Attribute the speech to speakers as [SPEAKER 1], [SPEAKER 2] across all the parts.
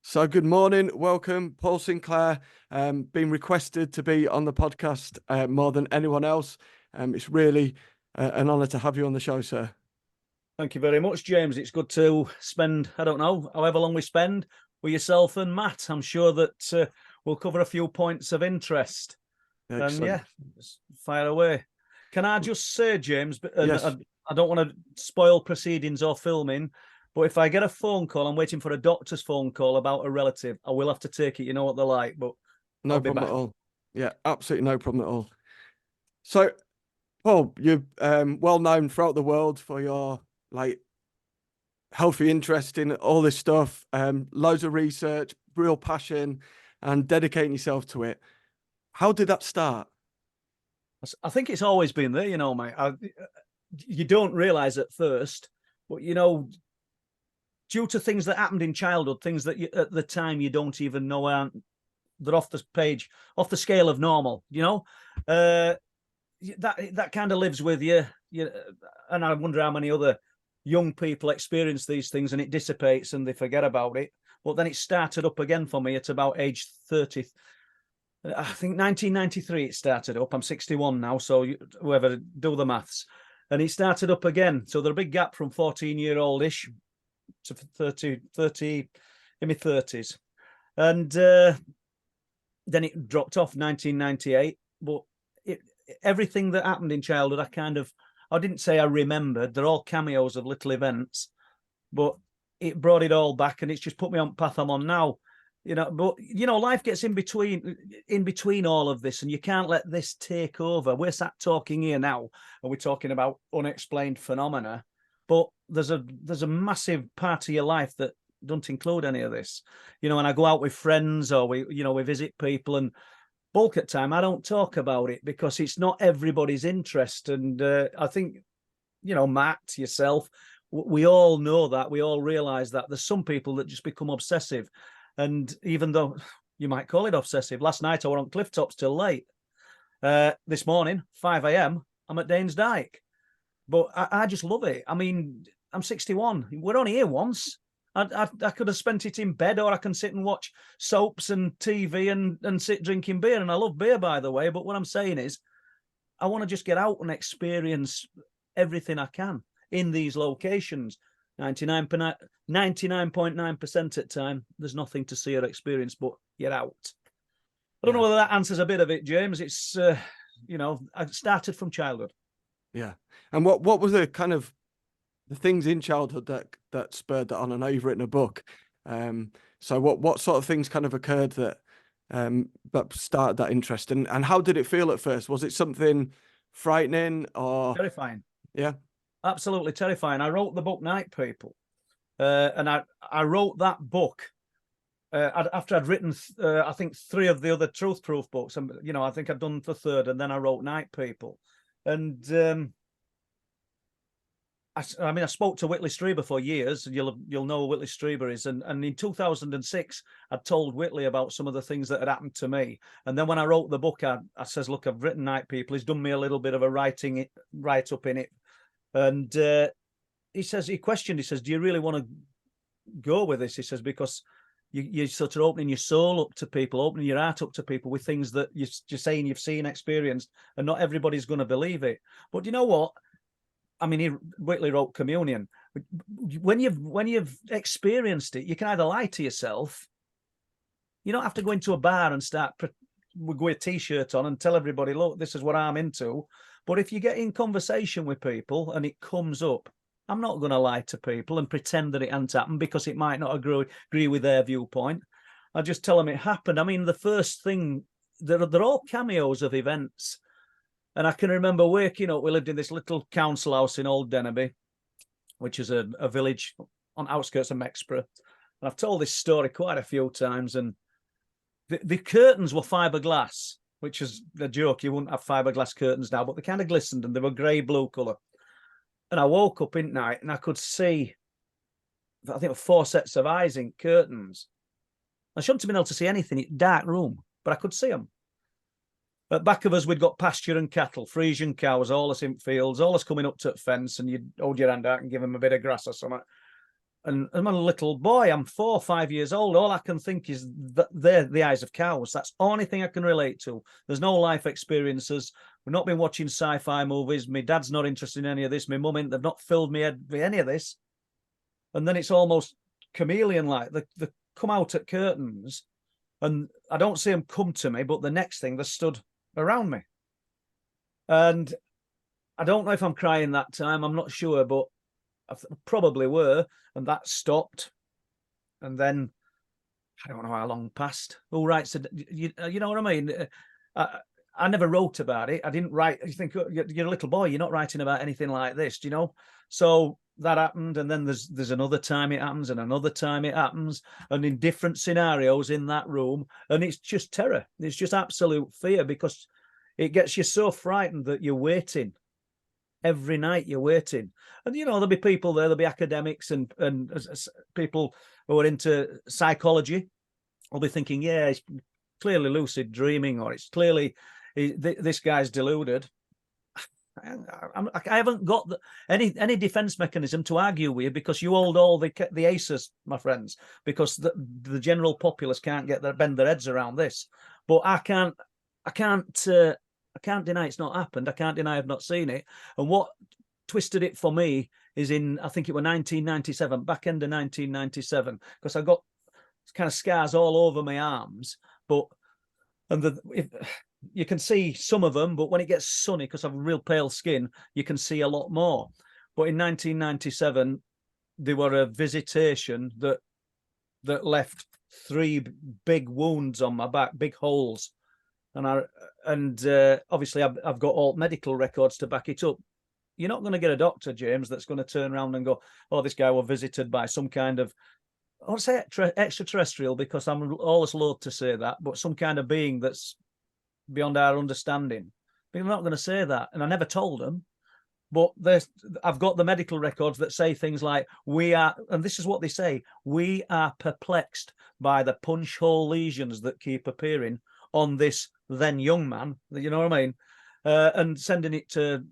[SPEAKER 1] So good morning, welcome, Paul Sinclair. Been requested to be on the podcast more than anyone else. It's really an honour to have you on the show, sir.
[SPEAKER 2] Thank you very much, James. It's good to spend, I don't know, however long we spend with yourself and Matt. I'm sure that we'll cover a few points of interest.
[SPEAKER 1] Excellent.
[SPEAKER 2] And yeah, just fire away. Can I just say, James,
[SPEAKER 1] Yes.
[SPEAKER 2] I don't want to spoil proceedings or filming, but if I get a phone call, I'm waiting for a doctor's phone call about a relative, I will have to take it. You know what they're like, but
[SPEAKER 1] No problem at all. Yeah, absolutely no problem at all. So, Paul, you're well known throughout the world for your healthy interest in all this stuff, loads of research, real passion, and dedicating yourself to it. How did that start?
[SPEAKER 2] I think it's always been there, mate. You don't realize at first, but due to things that happened in childhood, things that at the time you don't even know aren't, they're off the page, off the scale of normal, that kind of lives with you. And I wonder how many other young people experience these things and it dissipates and they forget about it. But then it started up again for me at about age 30. I think 1993 it started up. I'm 61 now, so whoever, do the maths. And it started up again. So there's a big gap from 14-year-old-ish to 30 in my 30s. And then it dropped off 1998. But everything that happened in childhood, I didn't say I remembered. They're all cameos of little events. But it brought it all back and it's just put me on the path I'm on now. But life gets in between all of this, and you can't let this take over. We're sat talking here now, and we're talking about unexplained phenomena, but there's a massive part of your life that don't include any of this. And I go out with friends or we visit people, and bulk at time I don't talk about it because it's not everybody's interest. And I think, Matt, yourself, we all know that, we all realize that there's some people that just become obsessive. And even though you might call it obsessive, last night I were on cliff tops till late. This morning, 5 a.m., I'm at Danes Dyke. But I just love it. I mean, I'm 61. We're only here once. I could have spent it in bed, or I can sit and watch soaps and TV and sit drinking beer. And I love beer, by the way. But what I'm saying is, I want to just get out and experience everything I can in these locations. 99.9% at time, there's nothing to see or experience, but you're out. I don't know whether that answers a bit of it, James. It's, I started from childhood.
[SPEAKER 1] Yeah. And what was the kind of the things in childhood that spurred that on? I know you've written a book. So what sort of things kind of occurred that started that interest? And how did it feel at first? Was it something frightening or
[SPEAKER 2] terrifying?
[SPEAKER 1] Yeah.
[SPEAKER 2] Absolutely terrifying. I wrote the book Night People, and I wrote that book after I'd written, I think, 3 of the other Truth Proof books. And I think I'd done the 3rd, and then I wrote Night People. And I spoke to Whitley Strieber for years, and you'll know who Whitley Strieber is. And in 2006, I'd told Whitley about some of the things that had happened to me. And then when I wrote the book, I says, look, I've written Night People. He's done me a little bit of a write-up in it. And he says, do you really want to go with this? He says, because you're sort of opening your soul up to people, opening your heart up to people with things that you're saying you've seen, experienced, and not everybody's going to believe it. But you know what? I mean, Whitley wrote Communion. When you've experienced it, you can either lie to yourself. You don't have to go into a bar and start with a t-shirt on and tell everybody, look, this is what I'm into. But if you get in conversation with people and it comes up, I'm not going to lie to people and pretend that it hasn't happened because it might not agree with their viewpoint. I just tell them it happened. I mean, the first thing, they're all cameos of events. And I can remember waking up, we lived in this little council house in Old Dennerby, which is a village on outskirts of Mexborough. And I've told this story quite a few times. And the curtains were fiberglass, which is a joke. You wouldn't have fiberglass curtains now, but they kind of glistened and they were grey-blue colour. And I woke up in night and I could see, I think, 4 sets of eyes in curtains. I shouldn't have been able to see anything. It's a dark room, but I could see them. At back of us, we'd got pasture and cattle, Frisian cows, all us in fields, all us coming up to the fence, and you'd hold your hand out and give them a bit of grass or something. And I'm a little boy. I'm 4 or 5 years old. All I can think is that they're the eyes of cows. That's the only thing I can relate to. There's no life experiences. We've not been watching sci-fi movies. My dad's not interested in any of this. My mum ain't. They've not filled me head with any of this. And then it's almost chameleon-like. They come out at curtains, and I don't see them come to me, but the next thing, they stood around me. And I don't know if I'm crying that time. I'm not sure, but I probably were. And that stopped. And then I don't know how long passed. Who writes it? You know what I mean? I never wrote about it. I didn't write. You think you're a little boy. You're not writing about anything like this, do you know? So that happened, and then there's another time it happens, and another time it happens, and in different scenarios in that room, and it's just terror. It's just absolute fear, because it gets you so frightened that you're waiting. Every night you're waiting. And, you know, there'll be people there, there'll be academics and people who are into psychology will be thinking, yeah, it's clearly lucid dreaming, or it's clearly this guy's deluded. I haven't got any defense mechanism to argue with you, because you hold all the aces, my friends, because the general populace can't bend their heads around this. But I can't deny it's not happened. I can't deny I've not seen it. And what twisted it for me is I think it was 1997, back end of 1997, because I got kind of scars all over my arms. You can see some of them, but when it gets sunny, because I have real pale skin, you can see a lot more. But in 1997, there were a visitation that left 3 big wounds on my back, big holes. And obviously I've got all medical records to back it up. You're not going to get a doctor, James, that's going to turn around and go, oh, this guy was visited by some kind of, I won't say extraterrestrial, because I'm always loath to say that, but some kind of being that's beyond our understanding. But I'm not going to say that. And I never told them. But I've got the medical records that say things like, and this is what they say, we are perplexed by the punch hole lesions that keep appearing on this then young man, you know what I mean? And sending it to,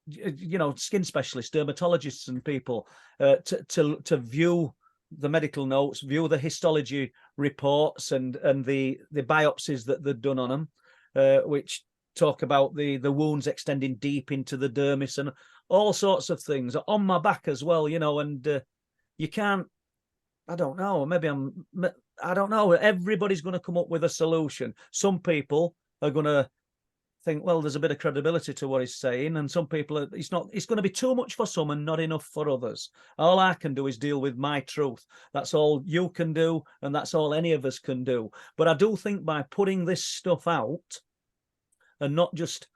[SPEAKER 2] you know, skin specialists, dermatologists and people to view the medical notes, view the histology reports and the biopsies that they've done on them, which talk about the wounds extending deep into the dermis and all sorts of things on my back as well, you know. And you can't, I don't know, I don't know. Everybody's going to come up with a solution. Some people are going to think, well, there's a bit of credibility to what he's saying, and some people it's going to be too much for some and not enough for others. All I can do is deal with my truth. That's all you can do, and that's all any of us can do. But I do think by putting this stuff out and not just,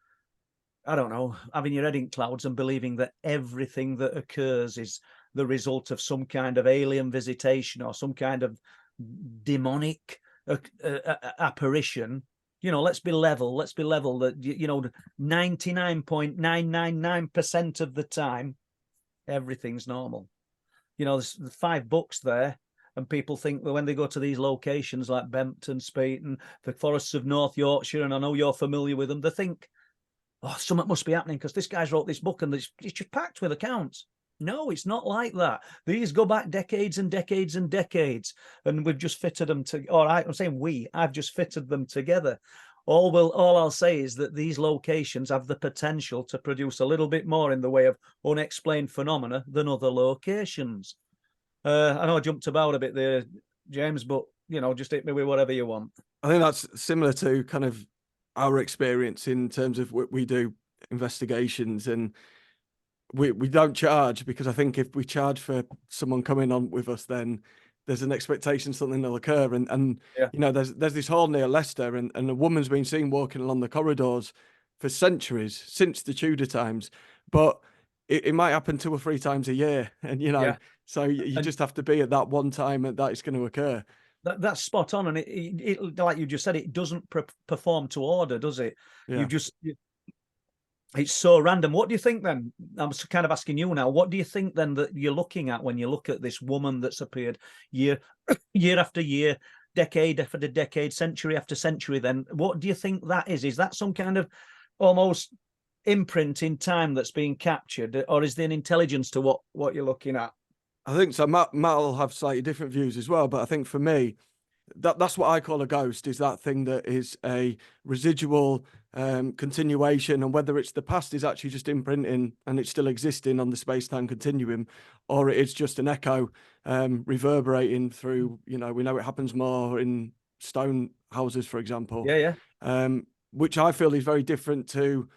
[SPEAKER 2] I don't know, having your head in clouds and believing that everything that occurs is the result of some kind of alien visitation or some kind of demonic apparition, you know, let's be level. That, you know, 99.999% of the time, everything's normal. You know, there's 5 books there, and people think that when they go to these locations like Bempton, Speeton, the forests of North Yorkshire, and I know you're familiar with them, they think, oh, something must be happening because this guy's wrote this book and it's just packed with accounts. No, it's not like that. These go back decades and decades and decades, and we've just fitted them to. All right, I'm saying I've just fitted them together. All I'll say is that these locations have the potential to produce a little bit more in the way of unexplained phenomena than other locations. I know I jumped about a bit there, James, but you know, just hit me with whatever you want.
[SPEAKER 1] I think that's similar to kind of our experience in terms of what we do investigations, and we don't charge, because I think if we charge for someone coming on with us, then there's an expectation something will occur. And
[SPEAKER 2] Yeah.
[SPEAKER 1] you know, there's this hall near Leicester, and a woman's been seen walking along the corridors for centuries, since the Tudor times, but it might happen 2 or 3 times a year, and you know,
[SPEAKER 2] Yeah.
[SPEAKER 1] so you just have to be at that one time that it's going to occur.
[SPEAKER 2] That's spot on, and it like you just said, it doesn't perform to order, does it?
[SPEAKER 1] Yeah.
[SPEAKER 2] It's so random. What do you think then? I'm kind of asking you now. What do you think then that you're looking at when you look at this woman that's appeared year after year, decade after decade, century after century? Then what do you think that is? Is that some kind of almost imprint in time that's being captured, or is there an intelligence to what you're looking at?
[SPEAKER 1] I think so. Matt will have slightly different views as well, but I think for me, that's what I call a ghost, is that thing that is a residual continuation, and whether it's the past is actually just imprinting and it's still existing on the space-time continuum, or it is just an echo reverberating through, we know it happens more in stone houses, for example,
[SPEAKER 2] Yeah,
[SPEAKER 1] which I feel is very different to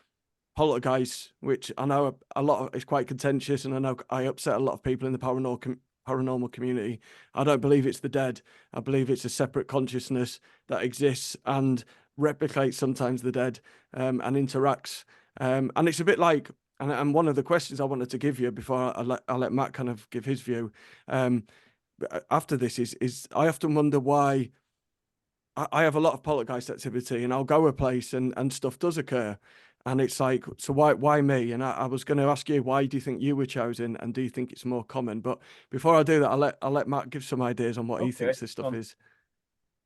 [SPEAKER 1] poltergeist, which I know a lot of, it's quite contentious, and I know I upset a lot of people in the paranormal community. I don't believe it's the dead. I believe it's a separate consciousness that exists and replicates sometimes the dead, and interacts. And it's a bit like, and one of the questions I wanted to give you before I let Matt kind of give his view, after this is I often wonder why. I have a lot of poltergeist activity, and I'll go a place and stuff does occur. And it's like, so why me? And I was going to ask you, why do you think you were chosen? And do you think it's more common? But before I do that, I'll let Matt give some ideas on what he thinks this stuff is.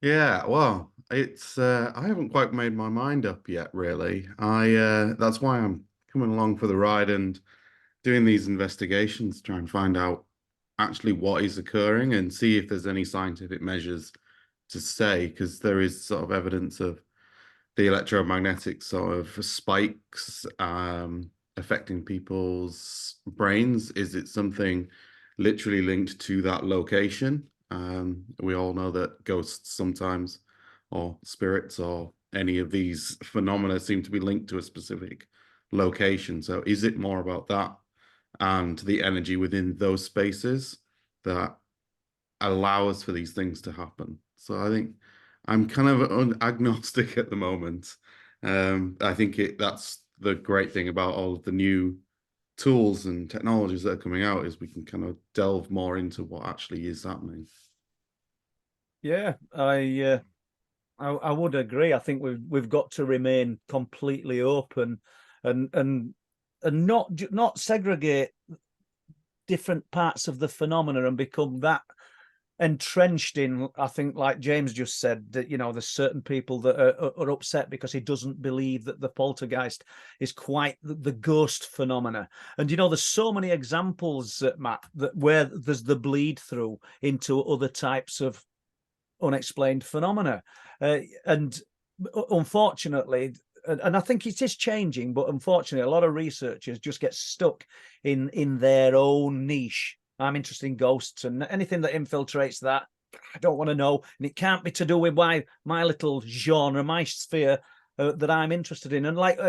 [SPEAKER 3] Yeah, well, it's I haven't quite made my mind up yet, really. That's why I'm coming along for the ride and doing these investigations to try and find out actually what is occurring and see if there's any scientific measures to say, because there is sort of evidence of the electromagnetic sort of spikes affecting people's brains. Is it something literally linked to that location? We all know that ghosts sometimes, or spirits, or any of these phenomena seem to be linked to a specific location. So is it more about that and the energy within those spaces that allows for these things to happen? So I think I'm kind of agnostic at the moment. I think that's the great thing about all of the new tools and technologies that are coming out, is we can kind of delve more into what actually is happening.
[SPEAKER 2] yeah. I would agree. I think we've got to remain completely open and not segregate different parts of the phenomena and become that entrenched in. I think, like James just said, that there's certain people that are upset because he doesn't believe that the poltergeist is quite the ghost phenomena. And there's so many examples, Matt, that where there's the bleed through into other types of unexplained phenomena, and unfortunately, and I think it is changing, but unfortunately, a lot of researchers just get stuck in their own niche. I'm interested in ghosts, and anything that infiltrates that, I don't want to know. And it can't be to do with my little genre, my sphere that I'm interested in. And like,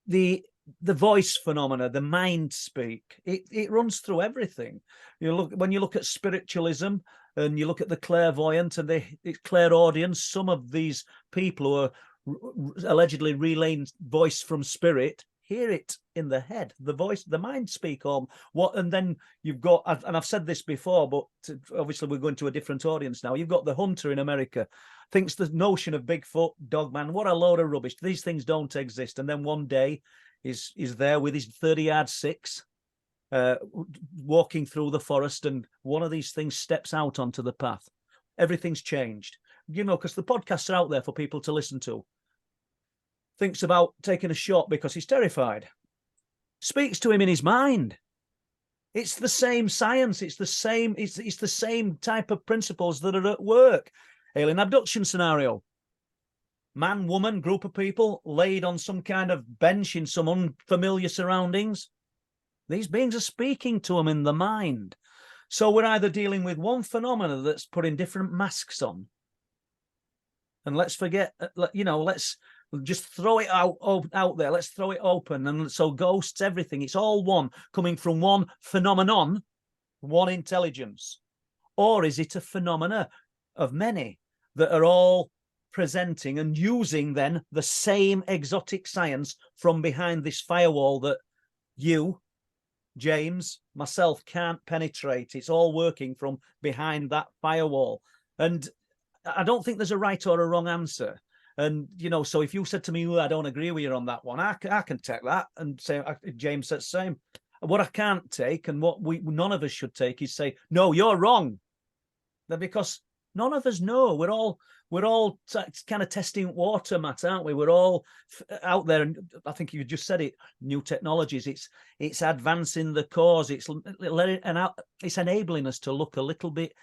[SPEAKER 2] the voice phenomena, the mind speak, it runs through everything. When you look at spiritualism and you look at the clairvoyant and the clairaudience, some of these people who are allegedly relaying voice from spirit hear it in the head, the voice, the mind speak on what. And then you've got, and I've said this before, but obviously we're going to a different audience now. You've got the hunter in America, thinks the notion of Bigfoot, Dogman, what a load of rubbish. These things don't exist. And then one day is there with his 30-yard six, walking through the forest, and one of these things steps out onto the path. Everything's changed, because the podcasts are out there for people to listen to. Thinks about taking a shot because he's terrified. Speaks to him in his mind. It's the same science. It's the same type of principles that are at work. Alien abduction scenario. Man, woman, group of people laid on some kind of bench in some unfamiliar surroundings. These beings are speaking to them in the mind. So we're either dealing with one phenomena that's putting different masks on. And let's forget, let's just throw it out there. Let's throw it open. And so ghosts, everything, it's all one, coming from one phenomenon, one intelligence. Or is it a phenomena of many that are all presenting and using then the same exotic science from behind this firewall that you, James, myself can't penetrate? It's all working from behind that firewall. And I don't think there's a right or a wrong answer. And, so if you said to me, I don't agree with you on that one, I can take that and say, James said the same. What I can't take, and what none of us should take, is say, no, you're wrong. Because None of us know. We're all kind of testing water, Matt, aren't we? We're all out there, and I think you just said it. New technologies. It's advancing the cause. It's enabling us to look a little bit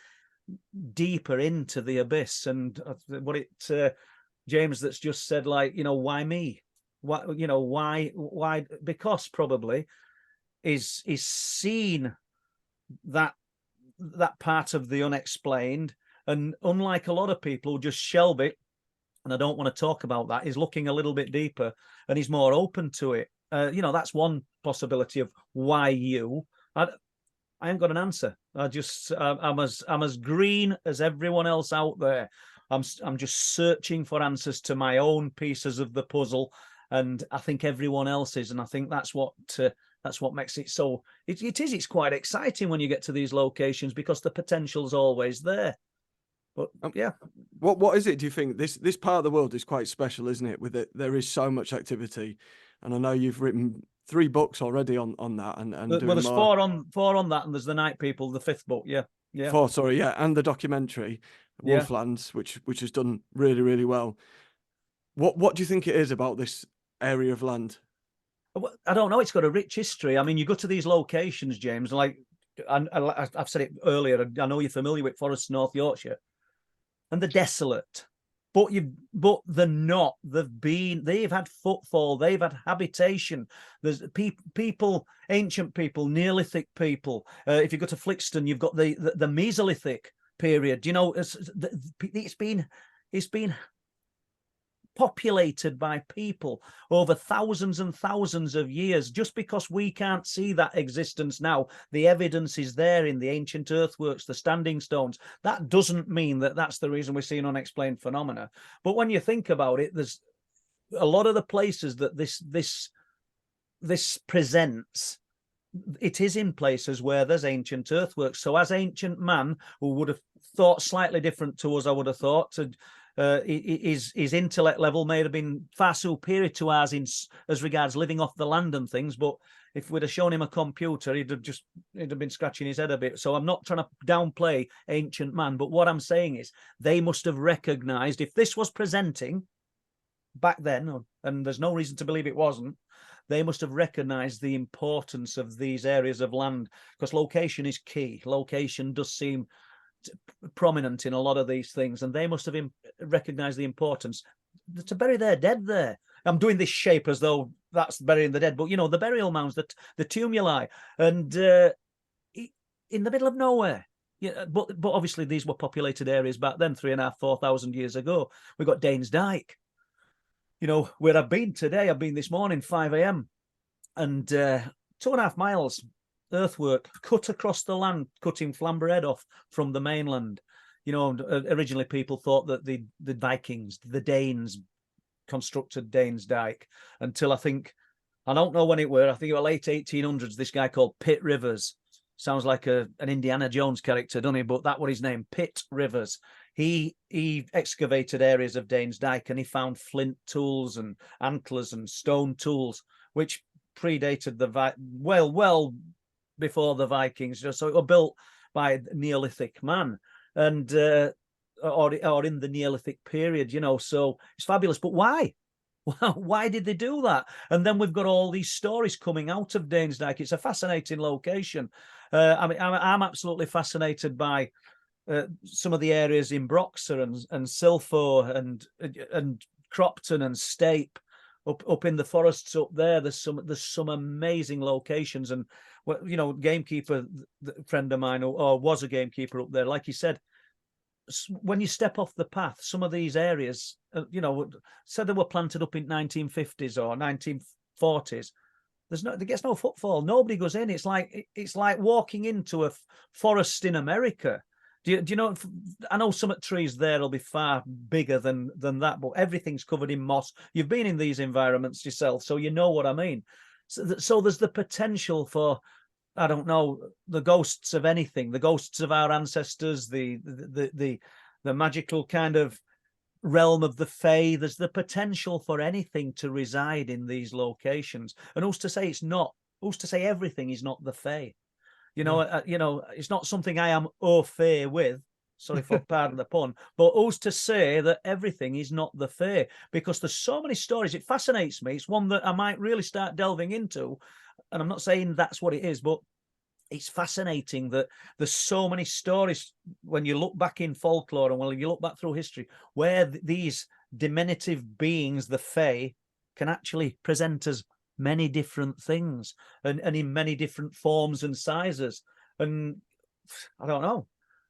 [SPEAKER 2] deeper into the abyss. And what James that's just said, like, why me? Why? Because probably is seen that part of the unexplained. And unlike a lot of people who just shelve it, and I don't want to talk about that, he's looking a little bit deeper and he's more open to it. That's one possibility of why you. I ain't got an answer. I'm as green as everyone else out there. I'm just searching for answers to my own pieces of the puzzle, and I think everyone else is. And I think that's what makes it so. It's quite exciting when you get to these locations because the potential's always there. But yeah,
[SPEAKER 1] what is it? Do you think this part of the world is quite special, isn't it? With it, there is so much activity, and I know you've written 3 books already on that, and
[SPEAKER 2] there's four on that, and there's the Night People, the 5th book. Yeah.
[SPEAKER 1] 4, sorry, yeah, and the documentary Wold Lands, which has done really, really well. What do you think it is about this area of land?
[SPEAKER 2] I don't know. It's got a rich history. I mean, you go to these locations, James. Like I've said it earlier. I know you're familiar with Forests North Yorkshire. And they're desolate, but they're not. They've had footfall, they've had habitation. There's people, ancient people, Neolithic people. If you go to Flixton, you've got the Mesolithic period. It's been populated by people over thousands and thousands of years. Just because we can't see that existence now, the evidence is there in the ancient earthworks, the standing stones. That doesn't mean that that's the reason we're seeing unexplained phenomena. But when you think about it, there's a lot of the places that this presents. It is in places where there's ancient earthworks. So as ancient man, who would have thought slightly different to us, I would have thought, his intellect level may have been far superior to ours as regards living off the land and things. But if we'd have shown him a computer, he'd have been scratching his head a bit. So I'm not trying to downplay ancient man, but what I'm saying is they must have recognized, if this was presenting back then, and there's no reason to believe it wasn't, they must have recognized the importance of these areas of land, because location is key. Location does seem prominent in a lot of these things, and they must have recognized the importance to bury their dead there. I'm doing this shape as though that's burying the dead, but the burial mounds, the tumuli, and in the middle of nowhere. Yeah, but obviously these were populated areas back then, 3,500-4,000 years ago. We've got Danes Dyke. Where I've been today, I've been this morning 5 a.m. and 2.5 miles earthwork cut across the land, cutting Flamborough Head off from the mainland. Originally people thought that the Vikings, the Danes, constructed Danes Dyke, until I don't know when it were. I think it was late 1800s. This guy called Pitt Rivers, sounds like an Indiana Jones character, doesn't he? But that was his name, Pitt Rivers. He excavated areas of Danes Dyke, and he found flint tools and antlers and stone tools, which predated well before the Vikings. So it was built by Neolithic man, and or in the Neolithic period, so it's fabulous. But why? Why did they do that? And then we've got all these stories coming out of Danes Dyke. It's a fascinating location. I'm absolutely fascinated by some of the areas in Broxer and Silfor and Cropton and Stape. Up in the forests up there, there's some amazing locations. And gamekeeper friend of mine, or was a gamekeeper up there, like he said, when you step off the path, some of these areas, said they were planted up in 1950s or 1940s. There gets no footfall. Nobody goes in. It's like walking into a forest in America. Do you know? I know some trees there will be far bigger than that, but everything's covered in moss. You've been in these environments yourself, so you know what I mean. So there's the potential for, I don't know, the ghosts of anything, the ghosts of our ancestors, the magical kind of realm of the Fae. There's the potential for anything to reside in these locations. And who's to say it's not? Who's to say everything is not the Fae? It's not something I am au fait with. Sorry for pardon the pun, but who's to say that everything is not the fae? Because there's so many stories. It fascinates me. It's one that I might really start delving into. And I'm not saying that's what it is, but it's fascinating that there's so many stories when you look back in folklore and when you look back through history, where these diminutive beings, the fae, can actually present as many different things and in many different forms and sizes. And I don't know.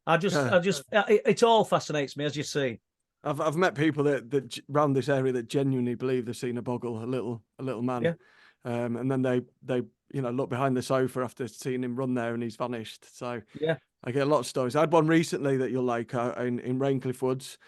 [SPEAKER 2] It all fascinates me, as you see.
[SPEAKER 1] I've met people that around this area that genuinely believe they've seen a boggle, a little man,
[SPEAKER 2] Yeah.
[SPEAKER 1] And then they look behind the sofa after seeing him run there and he's vanished. So
[SPEAKER 2] Yeah,
[SPEAKER 1] I get a lot of stories. I had one recently that you'll like in Raincliffe Woods.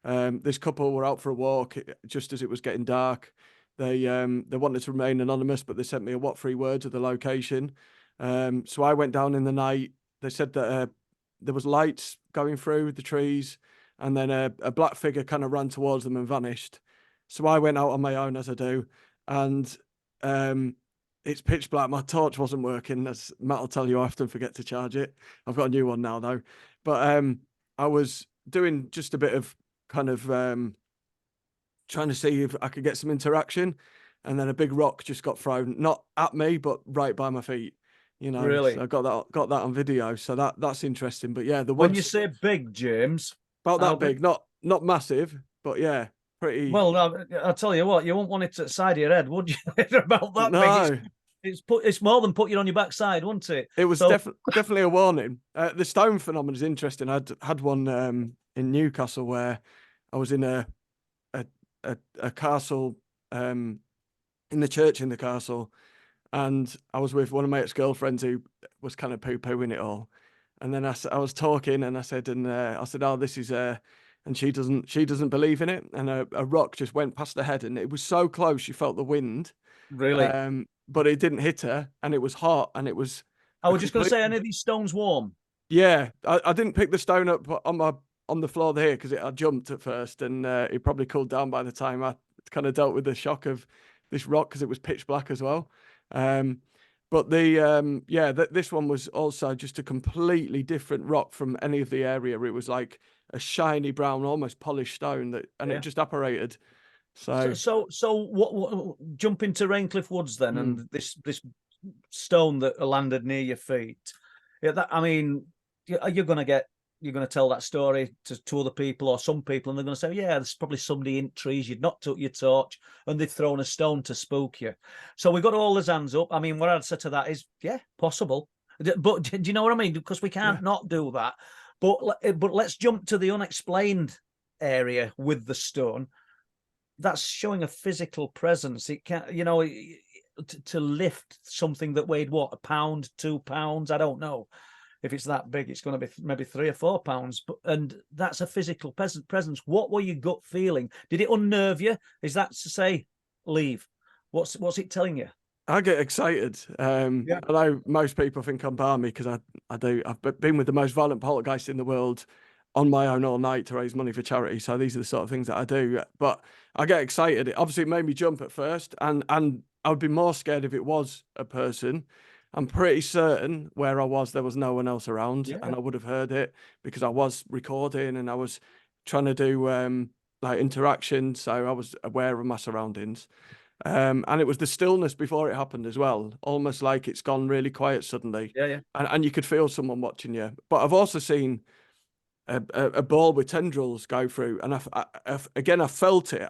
[SPEAKER 1] This couple were out for a walk just as it was getting dark. They wanted to remain anonymous, but they sent me a what 3 words of the location. So I went down in the night. They said that there was lights going through the trees, and then a black figure kind of ran towards them and vanished. So I went out on my own, as I do, and it's pitch black. My torch wasn't working. As Matt will tell you, I often forget to charge it. I've got a new one now though. But I was doing just a bit of kind of trying to see if I could get some interaction, and then a big rock just got thrown, not at me, but right by my feet.
[SPEAKER 2] really.
[SPEAKER 1] So I got that on video. So that's interesting. But yeah, the
[SPEAKER 2] When
[SPEAKER 1] woods
[SPEAKER 2] you say big, James,
[SPEAKER 1] about
[SPEAKER 2] how
[SPEAKER 1] that big, not massive, but yeah, pretty.
[SPEAKER 2] well, I'll tell you what, you wouldn't want it at the side of your head, would you? About that
[SPEAKER 1] No,
[SPEAKER 2] big. It's more than put you on your backside, wouldn't it?
[SPEAKER 1] it was
[SPEAKER 2] So-
[SPEAKER 1] definitely a warning. The stone phenomenon is interesting. I had one in Newcastle where I was in a castle, in the church in the castle, and I was with one of my ex-girlfriends who was kind of poo-pooing it all. And then I was talking, and I said, oh, this is and she doesn't believe in it. And a rock just went past her head, and it was so close she felt the wind,
[SPEAKER 2] Really?
[SPEAKER 1] but it didn't hit her, and it was hot, and it was.
[SPEAKER 2] I was just going to say, any of these stones warm?
[SPEAKER 1] Yeah, I didn't pick the stone up on the floor here because I jumped at first, and it probably cooled down by the time I kind of dealt with the shock of this rock because it was pitch black as well. But this one was also just a completely different rock from any of the area. It was like a shiny brown, almost polished stone it just apparated. So
[SPEAKER 2] What jump into Raincliffe Woods then, and this stone that landed near your feet. Yeah, that I mean, you're going to tell that story to other people or some people, and they're going to say, yeah, there's probably somebody in trees. You'd not took your torch, and they've thrown a stone to spook you. So we got all his hands up. I mean, what I'd say to that is, yeah, possible. But do you know what I mean? Because we can't not do that. But let's jump to the unexplained area with the stone. That's showing a physical presence. It can't, to lift something that weighed what, a pound, 2 pounds, I don't know. If it's that big, it's going to be maybe 3 or 4 pounds. And that's a physical presence. What were your gut feeling? Did it unnerve you? Is that to say, leave? What's it telling you?
[SPEAKER 1] I get excited. I know most people think I'm balmy because I do. I've been with the most violent poltergeist in the world on my own all night to raise money for charity. So these are the sort of things that I do. But I get excited. Obviously, it made me jump at first, and I would be more scared if it was a person. I'm pretty certain where I was, there was no one else around, and I would have heard it because I was recording and I was trying to do like interaction, so I was aware of my surroundings. And it was the stillness before it happened as well, almost like it's gone really quiet suddenly.
[SPEAKER 2] Yeah.
[SPEAKER 1] And you could feel someone watching you. But I've also seen a ball with tendrils go through, and I felt it.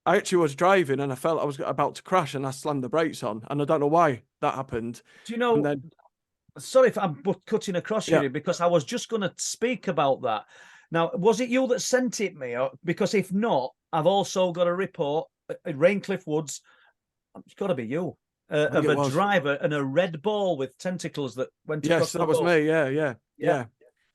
[SPEAKER 1] I actually was driving and I felt I was about to crash, and I slammed the brakes on, and I don't know why that happened.
[SPEAKER 2] Do you know? Sorry if I'm cutting across you, because I was just going to speak about that. Now, was it you that sent it me? Because if not, I've also got a report at Raincliffe Woods. It's got to be you. Of a driver and a red ball with tentacles that went across the road.
[SPEAKER 1] Yes, that was me.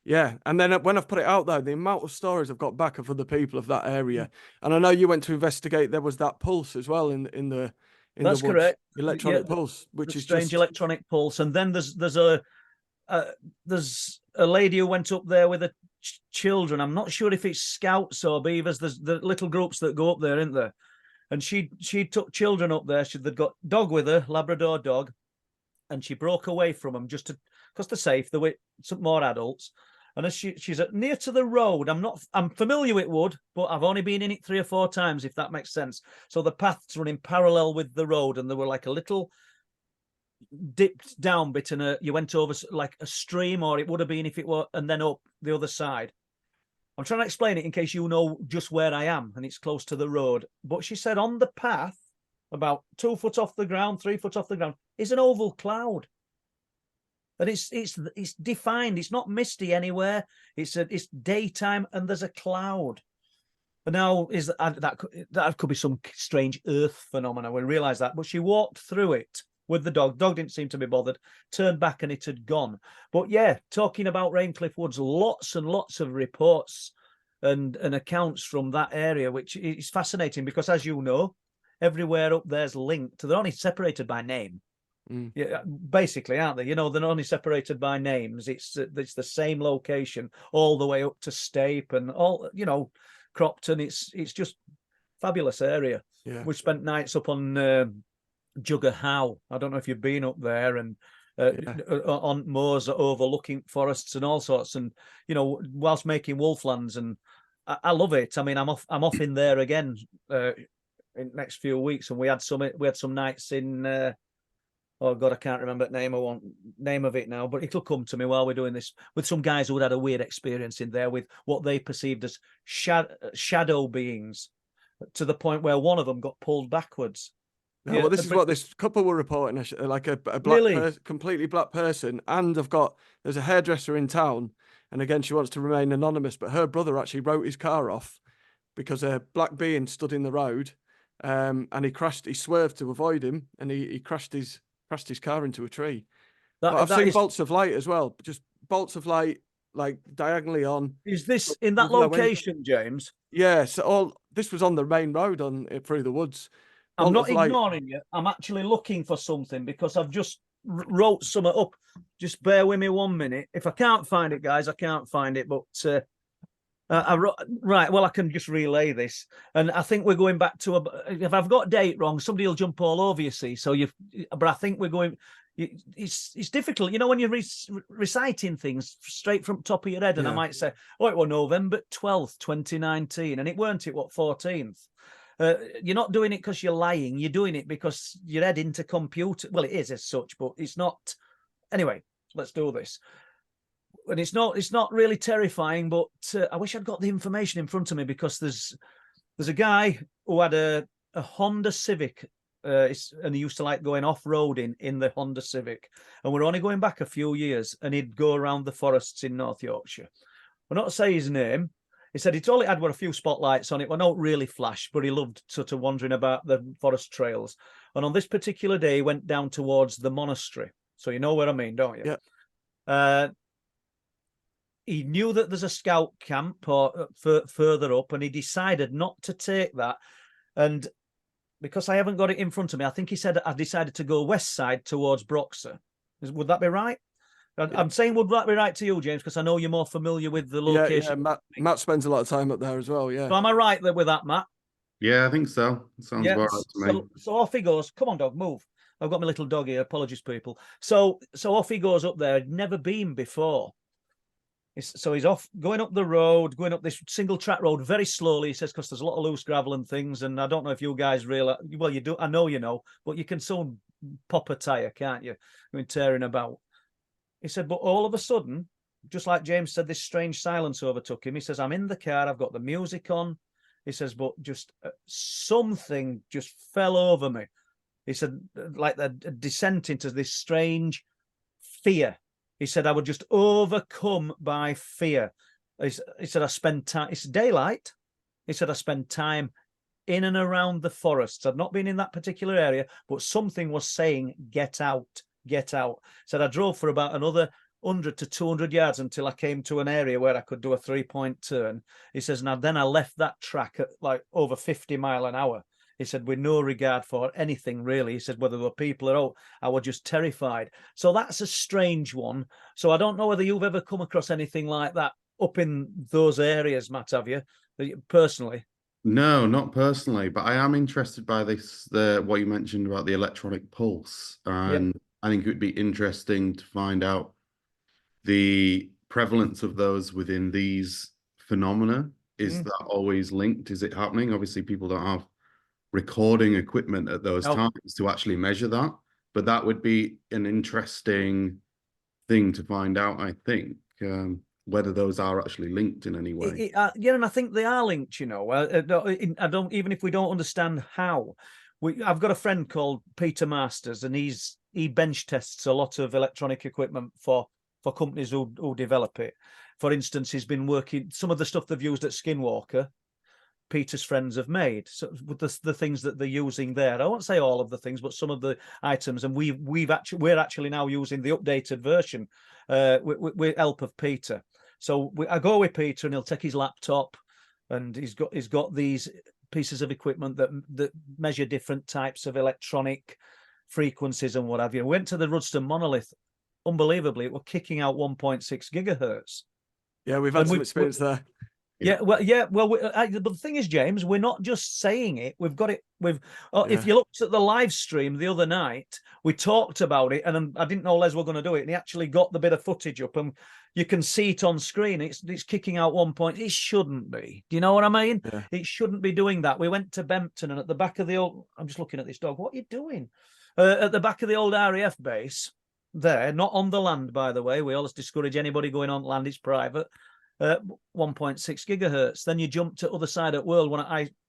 [SPEAKER 1] Yeah. And then when I've put it out there, the amount of stories I've got back of other people of that area, and I know you went to investigate. There was that pulse as well in the
[SPEAKER 2] That's
[SPEAKER 1] woods,
[SPEAKER 2] correct.
[SPEAKER 1] electronic pulse, which is
[SPEAKER 2] strange electronic pulse. And then there's a lady who went up there with her children. I'm not sure if it's scouts or beavers. There's the little groups that go up there, isn't there? And she took children up there. They'd got dog with her, Labrador dog, and she broke away from them just because they're safe. There were some more adults, And as she's near to the road, I'm familiar with Wood, but I've only been in it 3 or 4 times, if that makes sense. So the path's running parallel with the road, and there were like a little dipped down bit, and you went over like a stream, or it would have been if it were, and then up the other side. I'm trying to explain it in case you know just where I am, and it's close to the road. But she said on the path, about 2 foot off the ground, 3 foot off the ground, is an oval cloud. And it's defined. It's not misty anywhere. It's daytime, and there's a cloud. But now that could be some strange Earth phenomena. We realise that. But she walked through it with the dog. Dog didn't seem to be bothered. Turned back, and it had gone. But yeah, talking about Raincliffe Woods, lots and lots of reports and accounts from that area, which is fascinating because, as you know, everywhere up there's linked. They're only separated by name. Yeah, basically, aren't they? You know, they're only separated by names. It's the same location all the way up to Stape and all, you know, Cropton. It's just fabulous area.
[SPEAKER 1] Yeah.
[SPEAKER 2] We spent nights up on Jugger How. I don't know if you've been up there, and on moors overlooking forests and all sorts. And you know, whilst making Wolf Lands, and I love it. I mean, I'm off in there again in next few weeks, and we had some nights in. Oh God, I can't remember the name of it now, but it'll come to me while we're doing this, with some guys who had a weird experience in there with what they perceived as shadow beings, to the point where one of them got pulled backwards.
[SPEAKER 1] No, well, this is what this couple were reporting, like a black
[SPEAKER 2] Really?
[SPEAKER 1] completely black person. And there's a hairdresser in town, and again, she wants to remain anonymous, but her brother actually wrote his car off because a black being stood in the road, and he swerved to avoid him, and he crashed his car into a tree. But I've seen bolts of light as well, just bolts of light like diagonally on.
[SPEAKER 2] Is this in that location, James?
[SPEAKER 1] Yeah, so this was on the main road through the woods.
[SPEAKER 2] I'm not ignoring you. I'm actually looking for something because I've just wrote something up. Just bear with me 1 minute. If I can't find it, guys, I can't find it. But right, well, I can just relay this, and I think we're going back to if I've got date wrong, somebody will jump all over, you see. So but I think we're going. It's difficult, you know, when you're reciting things straight from top of your head, and I might say, oh, it was November 12th, 2019, and it weren't it, what, 14th? You're not doing it because you're lying. You're doing it because you're head into computer. Well, it is as such, but it's not. Anyway, let's do this. And it's not really terrifying, but I wish I'd got the information in front of me, because there's a guy who had a Honda Civic, and he used to like going off-roading in the Honda Civic, and we're only going back a few years, and he'd go around the forests in North Yorkshire. We're not to say his name. He said all it had were a few spotlights on it. Well, not really flash, but he loved sort of wandering about the forest trails. And on this particular day, he went down towards the monastery. So you know where I mean, don't you?
[SPEAKER 1] Yeah.
[SPEAKER 2] He knew that there's a scout camp further up, and he decided not to take that. And because I haven't got it in front of me, I think he said I decided to go west side towards Broxer. Would that be right? I'm saying would that be right to you, James, because I know you're more familiar with the location.
[SPEAKER 1] Yeah, Matt spends a lot of time up there as well, yeah.
[SPEAKER 2] So am I right with that, Matt?
[SPEAKER 3] Yeah, I think so. Sounds about right to me.
[SPEAKER 2] So off he goes. Come on, dog, move. I've got my little dog here. Apologies, people. So off he goes up there. I'd never been before. So he's off, going up the road, going up this single track road very slowly, he says, because there's a lot of loose gravel and things. And I don't know if you guys realize, well, you do, I know you know, but you can soon pop a tyre, can't you? Going tearing about. He said, but all of a sudden, just like James said, this strange silence overtook him. He says, I'm in the car, I've got the music on. He says, but just something just fell over me. He said, like a descent into this strange fear. He said, I was just overcome by fear. He said, I spent time, it's daylight. He said, I spent time in and around the forests. I'd not been in that particular area, but something was saying, get out, get out. He said, I drove for about another 100 to 200 yards until I came to an area where I could do a 3-point turn. He says, now then I left that track at like over 50 miles an hour. He said, with no regard for anything, really. He said, whether there were people or out, I was just terrified. So that's a strange one. So I don't know whether you've ever come across anything like that up in those areas, Matt, have you, personally?
[SPEAKER 3] No, not personally, but I am interested by what you mentioned about the electronic pulse. And I think it would be interesting to find out the prevalence of those within these phenomena? Is that always linked? Is it happening? Obviously, people don't have recording equipment at those
[SPEAKER 2] No.
[SPEAKER 3] times to actually measure that, but that would be an interesting thing to find out, I think, whether those are actually linked in any way.
[SPEAKER 2] Yeah, and I think they are linked. I don't, even if we don't understand how. I've got a friend called Peter Masters, and he bench tests a lot of electronic equipment for companies who develop it. For instance, he's been working some of the stuff they've used at Skinwalker. Peter's friends have made, so with the things that they're using there. I won't say all of the things, but some of the items, and we're actually now using the updated version with help of Peter. So I go with Peter, and he'll take his laptop, and he's got these pieces of equipment that measure different types of electronic frequencies and what have you. We went to the Rudston Monolith. Unbelievably, it were kicking out 1.6 gigahertz.
[SPEAKER 1] Yeah, we've had some experience there.
[SPEAKER 2] Yeah, well, but the thing is, James, we're not just saying it. We've got it. If you looked at the live stream the other night, we talked about it, and I didn't know Les were going to do it, and he actually got the bit of footage up, and you can see it on screen. It's kicking out 1 point. It shouldn't be. Do you know what I mean?
[SPEAKER 1] Yeah.
[SPEAKER 2] It shouldn't be doing that. We went to Bempton, and at the back of the old, I'm just looking at this dog. What are you doing? At the back of the old RAF base, there, not on the land, by the way. We always discourage anybody going on land. It's private. 1.6 gigahertz. Then you jump to other side of the world,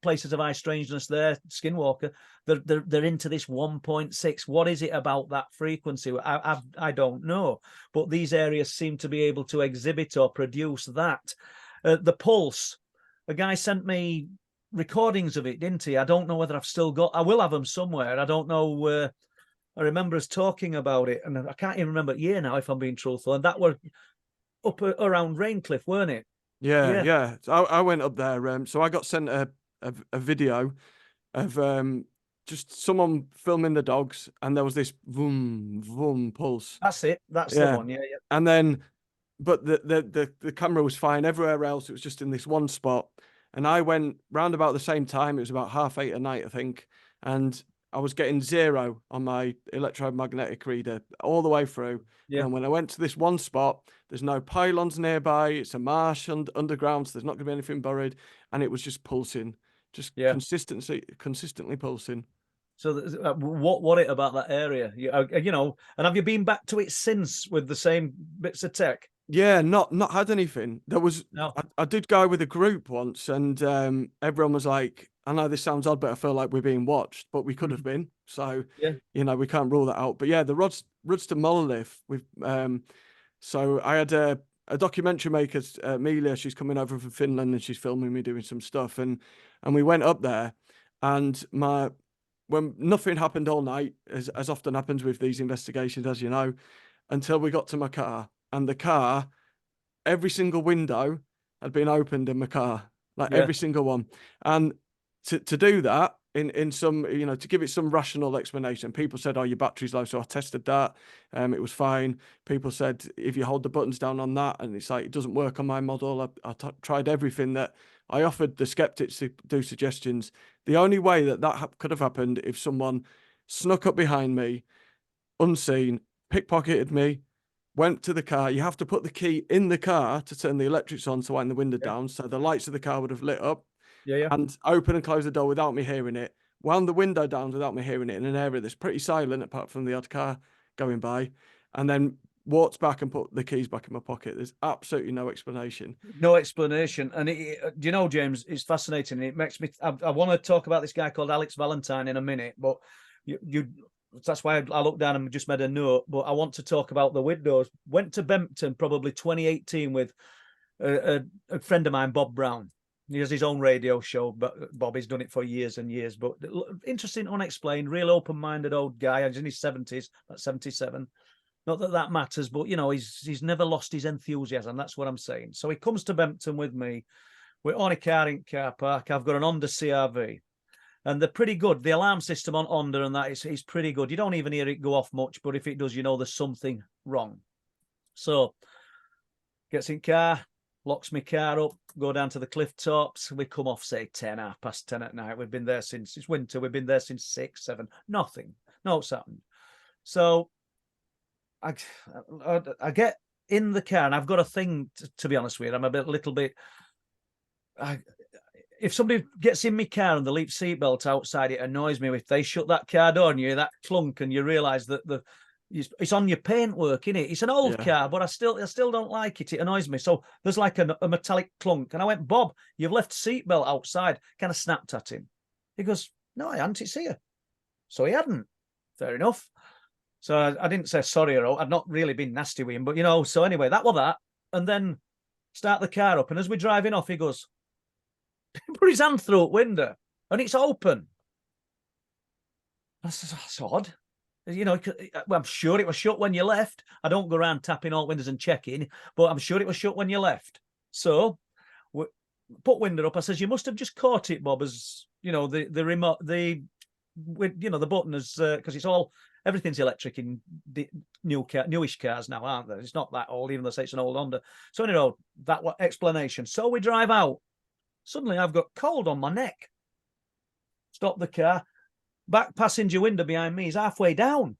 [SPEAKER 2] places of high strangeness there, Skinwalker, they're into this 1.6. What is it about that frequency? I don't know, but these areas seem to be able to exhibit or produce that. The pulse, a guy sent me recordings of it, didn't he? I don't know whether I've still got, I will have them somewhere. I don't know. I remember us talking about it, and I can't even remember the year now, if I'm being truthful, and that were up around Raincliffe, weren't it?
[SPEAKER 1] Yeah. So I went up there. So I got sent a video of just someone filming the dogs, and there was this vroom vroom pulse.
[SPEAKER 2] That's it. That's the one. Yeah.
[SPEAKER 1] And then, but the camera was fine everywhere else. It was just in this one spot. And I went round about the same time. It was about 8:30 at night, I think, and I was getting 0 on my electromagnetic reader all the way through.
[SPEAKER 2] Yeah.
[SPEAKER 1] And when I went to this one spot, there's no pylons nearby. It's a marsh underground, so there's not going to be anything buried. And it was just pulsing, just consistently pulsing.
[SPEAKER 2] So what it about that area? And have you been back to it since with the same bits of tech?
[SPEAKER 1] Yeah, not had anything. There was
[SPEAKER 2] No.
[SPEAKER 1] I did go with a group once, and everyone was like, I know this sounds odd, but I feel like we're being watched, but we could have been. So
[SPEAKER 2] yeah,
[SPEAKER 1] we can't rule that out. But yeah, the Rudston Monolith, so I had a documentary maker, Amelia, she's coming over from Finland, and she's filming me doing some stuff, and we went up there, and when nothing happened all night, as often happens with these investigations, as you know, until we got to my car. And the car, every single window had been opened in my car, every single one. And to do that in some, to give it some rational explanation, people said, "Oh, your battery's low." So I tested that. It was fine. People said, if you hold the buttons down on that, and it's like, it doesn't work on my model. I tried everything that I offered the skeptics to do suggestions. The only way that could have happened if someone snuck up behind me, unseen, pickpocketed me, went to the car. You have to put the key in the car to turn the electrics on to wind the window down, so the lights of the car would have lit up. And open and close the door without me hearing it. Wound the window down without me hearing it in an area that's pretty silent, apart from the odd car going by. And then walked back and put the keys back in my pocket. There's absolutely no explanation.
[SPEAKER 2] No explanation. And do you know, James, it's fascinating. It makes me. I want to talk about this guy called Alex Valentine in a minute, but that's why I looked down and just made a note. But I want to talk about the windows. Went to Bempton probably 2018 with a friend of mine, Bob Brown. He has his own radio show, but Bobby's done it for years and years. But interesting, unexplained, real open-minded old guy. He's in his 70s, at 77. Not that matters, but he's never lost his enthusiasm. That's what I'm saying. So he comes to Bempton with me. We're on a car in car park. I've got an Honda CRV, and they're pretty good. The alarm system on Honda and that is pretty good. You don't even hear it go off much, but if it does, there's something wrong. So gets in car, locks my car up, go down to the cliff tops. We come off, say, 10:30 at night. We've been there since it's winter. We've been there since 6, 7. Nothing. No, it's happened. So I get in the car, and I've got a thing, to be honest with you, I'm a little bit... if somebody gets in my car and they leave seatbelt outside, it annoys me. If they shut that car door and you hear that clunk and you realise that it's on your paintwork, innit? It's an old car, but I still don't like it. It annoys me. So there's like a metallic clunk. And I went, Bob, you've left seatbelt outside. Kind of snapped at him. He goes, no, I hadn't. It's here. So he hadn't. Fair enough. So I didn't say sorry, or I'd not really been nasty with him. But, you know, so anyway, that was that. And then start the car up. And as we're driving off, he goes, put his hand through the window and it's open. I said, that's odd. You know, well, I'm sure it was shut when you left. I don't go around tapping all windows and checking, but I'm sure it was shut when you left. So we put window up. I says, you must have just caught it, Bob, as, you know, the remote, the button is, because it's all, everything's electric in the newish cars now, aren't they? It's not that old, even though say it's an old Honda. So anyway, that explanation. So we drive out. Suddenly I've got cold on my neck. Stop the car. Back passenger window behind me is halfway down.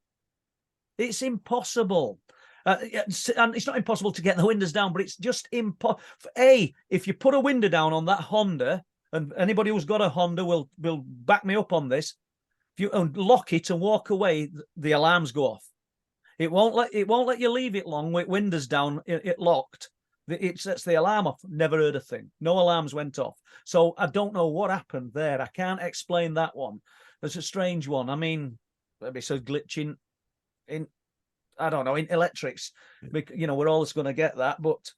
[SPEAKER 2] It's impossible. And it's not impossible to get the windows down, but it's just impossible. If you put a window down on that Honda, and anybody who's got a Honda will back me up on this, if you lock it and walk away, the alarms go off. It won't let you leave it long with windows down, it locked. It sets the alarm off. Never heard a thing. No alarms went off. So I don't know what happened there. I can't explain that one. It's a strange one. I mean, maybe it's a glitch in I don't know, in electrics. You know, we're always going to get that. But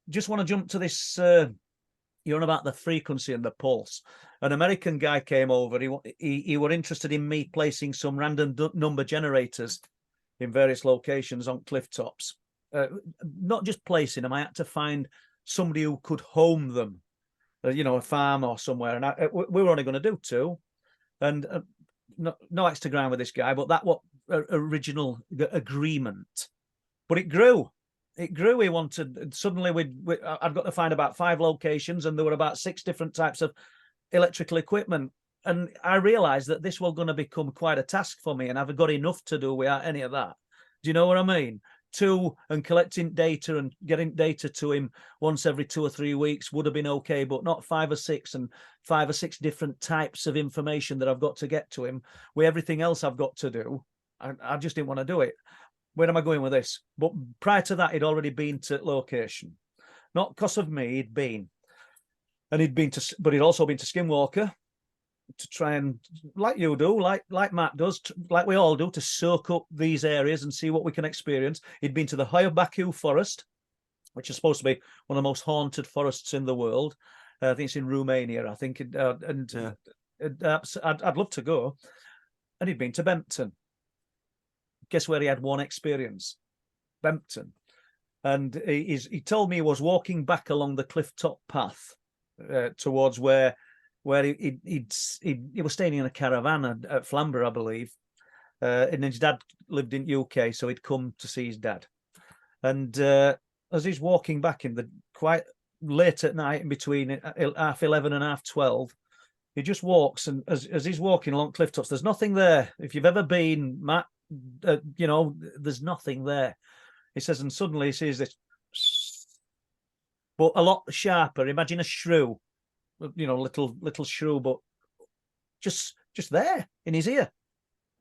[SPEAKER 2] just want to jump to this. You're on about the frequency and the pulse. An American guy came over. He were interested in me placing some random number generators in various locations on cliff tops. Not just placing them. I had to find somebody who could home them. You know, a farm or somewhere. And we were only going to do 2. And no extra ground with this guy, but that was original agreement. But it grew. It grew. He wanted, suddenly I'd got to find about 5 locations, and there were about 6 different types of electrical equipment. And I realized that this was going to become quite a task for me, and I've got enough to do without any of that. Do you know what I mean? 2, and collecting data and getting data to him once every 2 or 3 weeks would have been okay, but not 5 or 6 and 5 or 6 different types of information that I've got to get to him with everything else I've got to do. I just didn't want to do it. Where am I going with this? But prior to that, he'd already been to location. Not because of me, he'd been. And but he'd also been to Skinwalker to try and, like you do, like Matt does, like we all do, to soak up these areas and see what we can experience. He'd been to the Hoyabaku Forest, which is supposed to be one of the most haunted forests in the world. I think it's in Romania, I think. I'd love to go. And he'd been to Bempton. Guess where he had one experience? Bempton. And he told me he was walking back along the cliff top path towards where he was staying in a caravan at Flamborough, I believe. And his dad lived in UK, so he'd come to see his dad. And as he's walking back in the quite late at night, in between 11:30 and 12:30, he just walks. And as he's walking along cliff tops, there's nothing there. If you've ever been, Matt, you know, there's nothing there. He says, and suddenly he sees this, but a lot sharper. Imagine a shrew, you know, little shrew, but just there in his ear.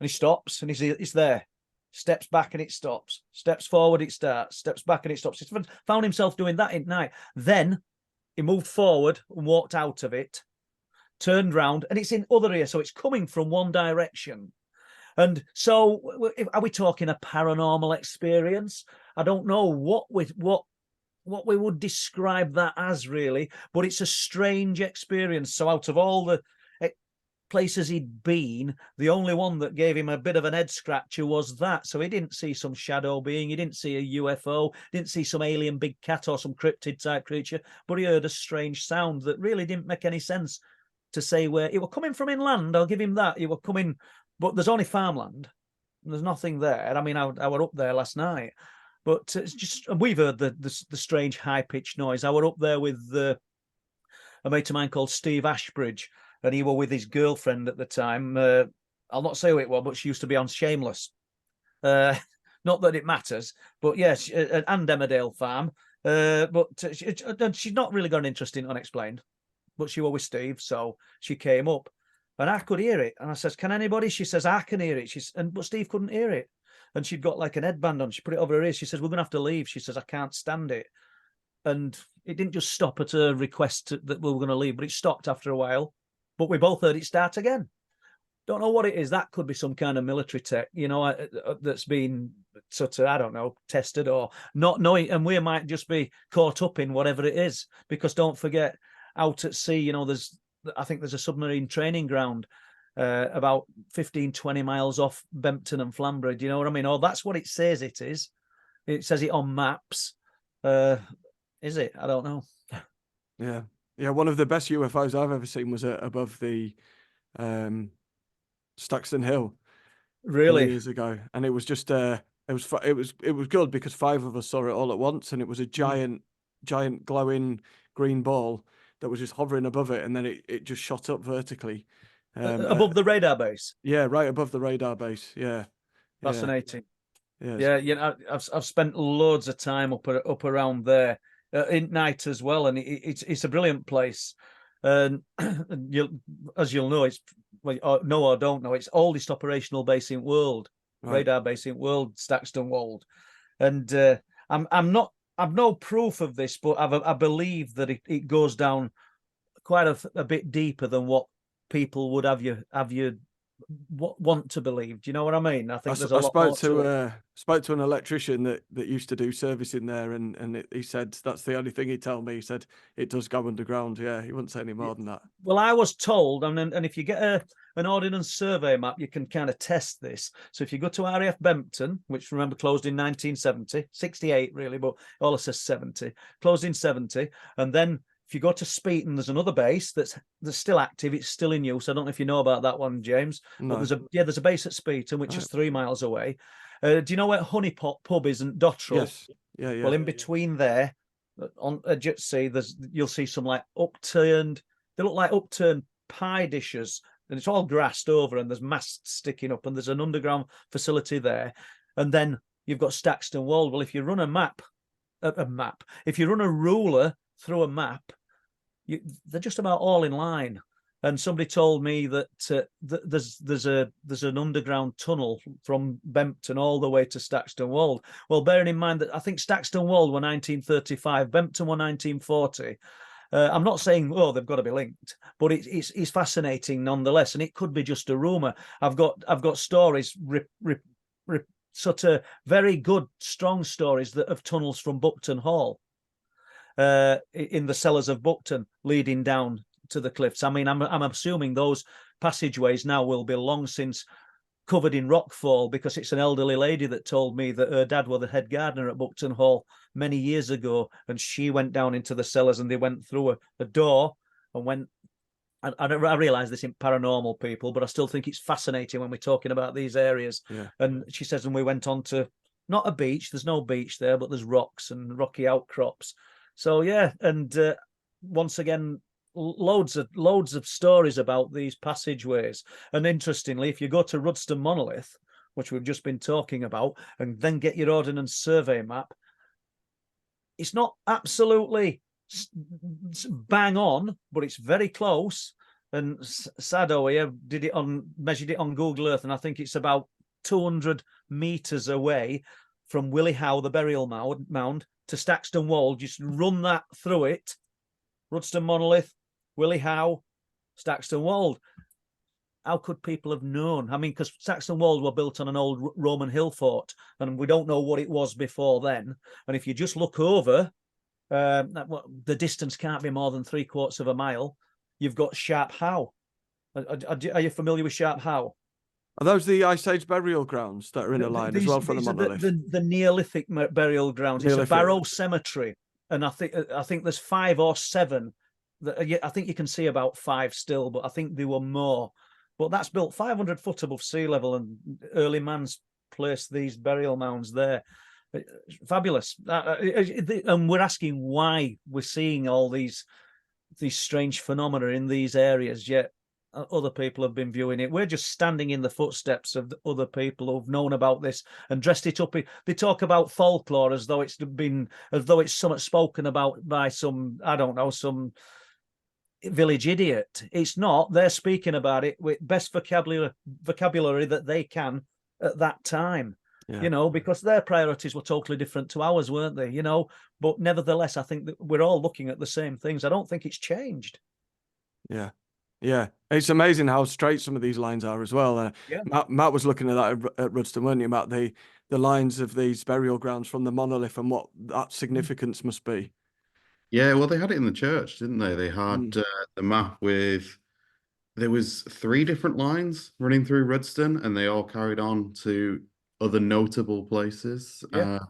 [SPEAKER 2] And he stops, and it's there. Steps back and it stops. Steps forward, it starts. Steps back and it stops. He found himself doing that at night. Then he moved forward and walked out of it, turned round, and it's in other ear, so it's coming from one direction. And so, are we talking a paranormal experience? I don't know what we would describe that as, really, but it's a strange experience. So out of all the places he'd been, the only one that gave him a bit of an head scratcher was that. So he didn't see some shadow being, he didn't see a UFO, didn't see some alien big cat or some cryptid type creature, but he heard a strange sound that really didn't make any sense to say where it were coming from inland. I'll give him that. It were coming, but there's only farmland. There's nothing there. I mean, I were up there last night, but it's just, we've heard the strange high-pitched noise. I were up there with a mate of mine called Steve Ashbridge, and he were with his girlfriend at the time. I'll not say who it was, but she used to be on Shameless. Not that it matters, but yes, and Emmerdale Farm. But she's not really got an interest in Unexplained, but she was with Steve, so she came up, and I could hear it, and I says, "Can anybody?" She says, "I can hear it." But Steve couldn't hear it, and she'd got like an headband on. She put it over her ears. She says, "We're gonna have to leave." She says, "I can't stand it," and it didn't just stop at a request that we were going to leave, but it stopped after a while. But we both heard it start again. Don't know what it is. That could be some kind of military tech, that's been sort of, I don't know, tested or not knowing. And we might just be caught up in whatever it is, because don't forget, out at sea, I think there's a submarine training ground about 15, 20 miles off Bempton and Flamborough. Do you know what I mean? Oh, that's what it says it is. It says it on maps. Is it? I don't know.
[SPEAKER 1] Yeah. Yeah. One of the best UFOs I've ever seen was above the Staxton Hill.
[SPEAKER 2] Really?
[SPEAKER 1] Years ago. And it was just it was good because 5 of us saw it all at once, and it was a giant glowing green ball that was just hovering above it, and then it just shot up vertically.
[SPEAKER 2] Above the radar base.
[SPEAKER 1] Yeah, right above the radar base. Yeah.
[SPEAKER 2] Fascinating.
[SPEAKER 1] Yeah.
[SPEAKER 2] Yeah, I've spent loads of time up around there in night as well, and it's a brilliant place. And as you'll know, it's know or don't know, it's oldest operational base in world,
[SPEAKER 1] Right.
[SPEAKER 2] radar base in world, Staxton Wold. And I've no proof of this, but I believe that it goes down quite a bit deeper than what people would have you want to believe. Do you know what I mean? I think there's a lot more to it.
[SPEAKER 1] Spoke to an electrician that used to do servicing there, and he said that's the only thing he told me. He said it does go underground. Yeah, he wouldn't say any more than that.
[SPEAKER 2] Well, I was told, and if you get an ordnance survey map, you can kind of test this. So if you go to RAF Bempton, which remember closed in 1970, 68 really, but all it says 70, closed in 70, and then if you go to Speeton, there's another base that's still active. It's still in use. I don't know if you know about that one, James.
[SPEAKER 1] No.
[SPEAKER 2] But there's a base at Speeton, which is 3 miles away. Do you know where Honeypot Pub is in Dottrell?
[SPEAKER 1] Yes. Yeah.
[SPEAKER 2] Well, in between there, on a jet sea, you'll see some like upturned. They look like upturned pie dishes, and it's all grassed over, and there's masts sticking up, and there's an underground facility there. And then you've got Staxton Wold. Well, if you run if you run a ruler through a map, they're just about all in line. And somebody told me that there's an underground tunnel from Bempton all the way to Staxton Wold. Well, bearing in mind that I think Staxton Wold were 1935, Bempton were 1940. I'm not saying they've got to be linked, but it's fascinating nonetheless, and it could be just a rumor. I've got stories, sort of very good, strong stories of tunnels from Buckton Hall. In the cellars of Buckton leading down to the cliffs. I mean, I'm assuming those passageways now will be long since covered in rockfall, because it's an elderly lady that told me that her dad was the head gardener at Buckton Hall many years ago, and she went down into the cellars, and they went through a door and went. I realise this in paranormal people, but I still think it's fascinating when we're talking about these areas.
[SPEAKER 1] Yeah.
[SPEAKER 2] And she says, and we went on to not a beach. There's no beach there, but there's rocks and rocky outcrops. So yeah, and once again, loads of stories about these passageways. And interestingly, if you go to Rudston Monolith, which we've just been talking about, and then get your ordnance survey map, it's not absolutely bang on, but it's very close. And Sado here measured it on Google Earth, and I think it's about 200 meters away from Willie Howe, the burial mound, to Staxton Wold. Just run that through it. Rudston Monolith, Willie Howe, Staxton Wold. How could people have known? I mean, because Staxton Wold were built on an old Roman hill fort, and we don't know what it was before then. And if you just look over, the distance can't be more than 3/4 of a mile. You've got Sharp Howe. Are you familiar with Sharp Howe?
[SPEAKER 1] Are those the Ice Age burial grounds that are in a line as well from the monolith?
[SPEAKER 2] The Neolithic burial grounds. Neolithic. It's a barrow cemetery, and I think there's 5 or 7. I think you can see about 5 still, but I think there were more. But that's built 500 foot above sea level, and early man's placed these burial mounds there. Fabulous. And we're asking why we're seeing all these strange phenomena in these areas, yet other people have been viewing it. We're just standing in the footsteps of the other people who've known about this and dressed it up. They talk about folklore as though it's something spoken about by some, I don't know, some village idiot. It's not. They're speaking about it with best vocabulary that they can at that time.
[SPEAKER 1] Yeah.
[SPEAKER 2] Because their priorities were totally different to ours, weren't they? But nevertheless, I think that we're all looking at the same things. I don't think it's changed.
[SPEAKER 1] Yeah. Yeah. It's amazing how straight some of these lines are as well.
[SPEAKER 2] Yeah.
[SPEAKER 1] Matt was looking at that at Rudston, weren't you, Matt? The lines of these burial grounds from the monolith and what that significance must be.
[SPEAKER 3] Yeah, well, they had it in the church, didn't they? They had the map with, there was 3 different lines running through Rudston, and they all carried on to other notable places.
[SPEAKER 2] Yeah.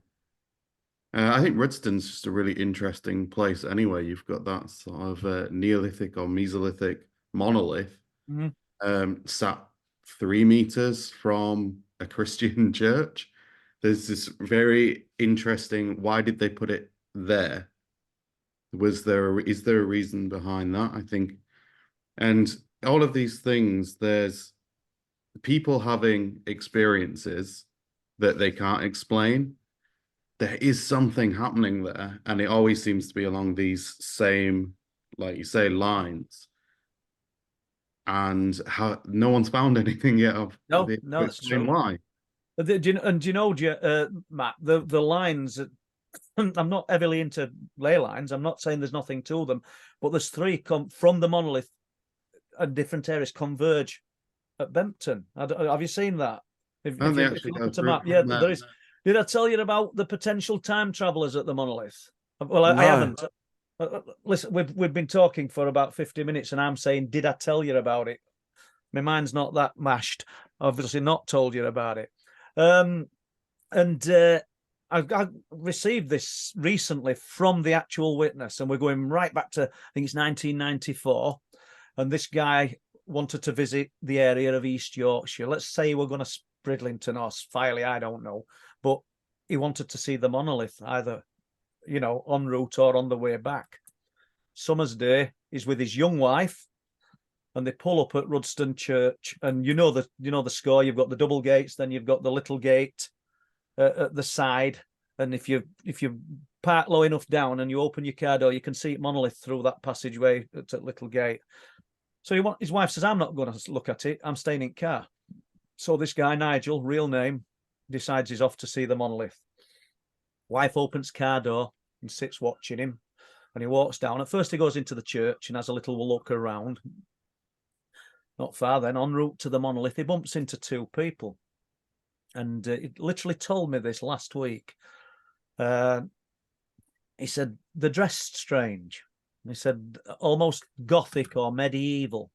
[SPEAKER 3] I think Rudston's just a really interesting place anyway. You've got that sort of Neolithic or Mesolithic monolith sat 3 meters from a Christian church. There's this very interesting, why did they put it there? Is there a reason behind that? I think, and all of these things, there's people having experiences that they can't explain. There is something happening there, and it always seems to be along these same, like you say, lines. And how no one's found anything yet of
[SPEAKER 2] No, that's true.
[SPEAKER 3] Why?
[SPEAKER 2] Do you know, Matt, the lines. I'm not heavily into ley lines. I'm not saying there's nothing to them, but there's 3 come from the monolith, and different areas converge at Bempton. Have you seen that? If you look at the map, yeah, there is. Did I tell you about the potential time travelers at the monolith? Well, I haven't. Listen, we've been talking for about 50 minutes, and I'm saying, did I tell you about it? My mind's not that mashed. Obviously, not told you about it. I received this recently from the actual witness, and we're going right back to, I think it's 1994. And this guy wanted to visit the area of East Yorkshire. Let's say we're going to Bridlington or Filey, I don't know. But he wanted to see the monolith, either, en route or on the way back. Summer's day, he's with his young wife, and they pull up at Rudston Church. And you know the score. You've got the double gates, then you've got the little gate at the side, and if you park low enough down and you open your car door, you can see monolith through that passageway at that little gate. So his wife says, I'm not going to look at it, I'm staying in car. So this guy, Nigel, real name, decides he's off to see the monolith. Wife opens car door and sits watching him, and he walks down. At first he goes into the church and has a little look around. Not far then, en route to the monolith, he bumps into 2 people. And he literally told me this last week. He said, they're dressed strange. He said, almost Gothic or medieval,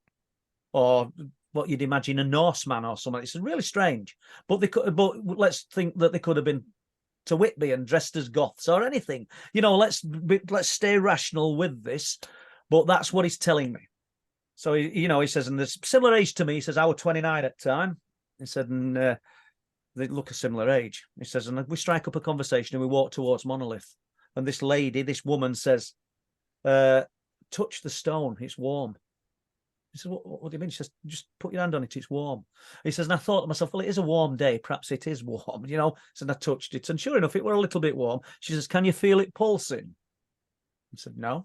[SPEAKER 2] or what you'd imagine a Norseman or something. He said, really strange. But let's think that they could have been to Whitby and dressed as Goths or anything. Let's stay rational with this. But that's what he's telling me. So, he says, and there's similar age to me. He says, I was 29 at the time. He said, and they look a similar age. He says, and we strike up a conversation and we walk towards monolith. And this woman says, touch the stone, it's warm. He says, what do you mean? She says, just put your hand on it, it's warm. He says, and I thought to myself, well, it is a warm day, perhaps it is warm, So I touched it, and sure enough, it were a little bit warm. She says, can you feel it pulsing? I said, no. I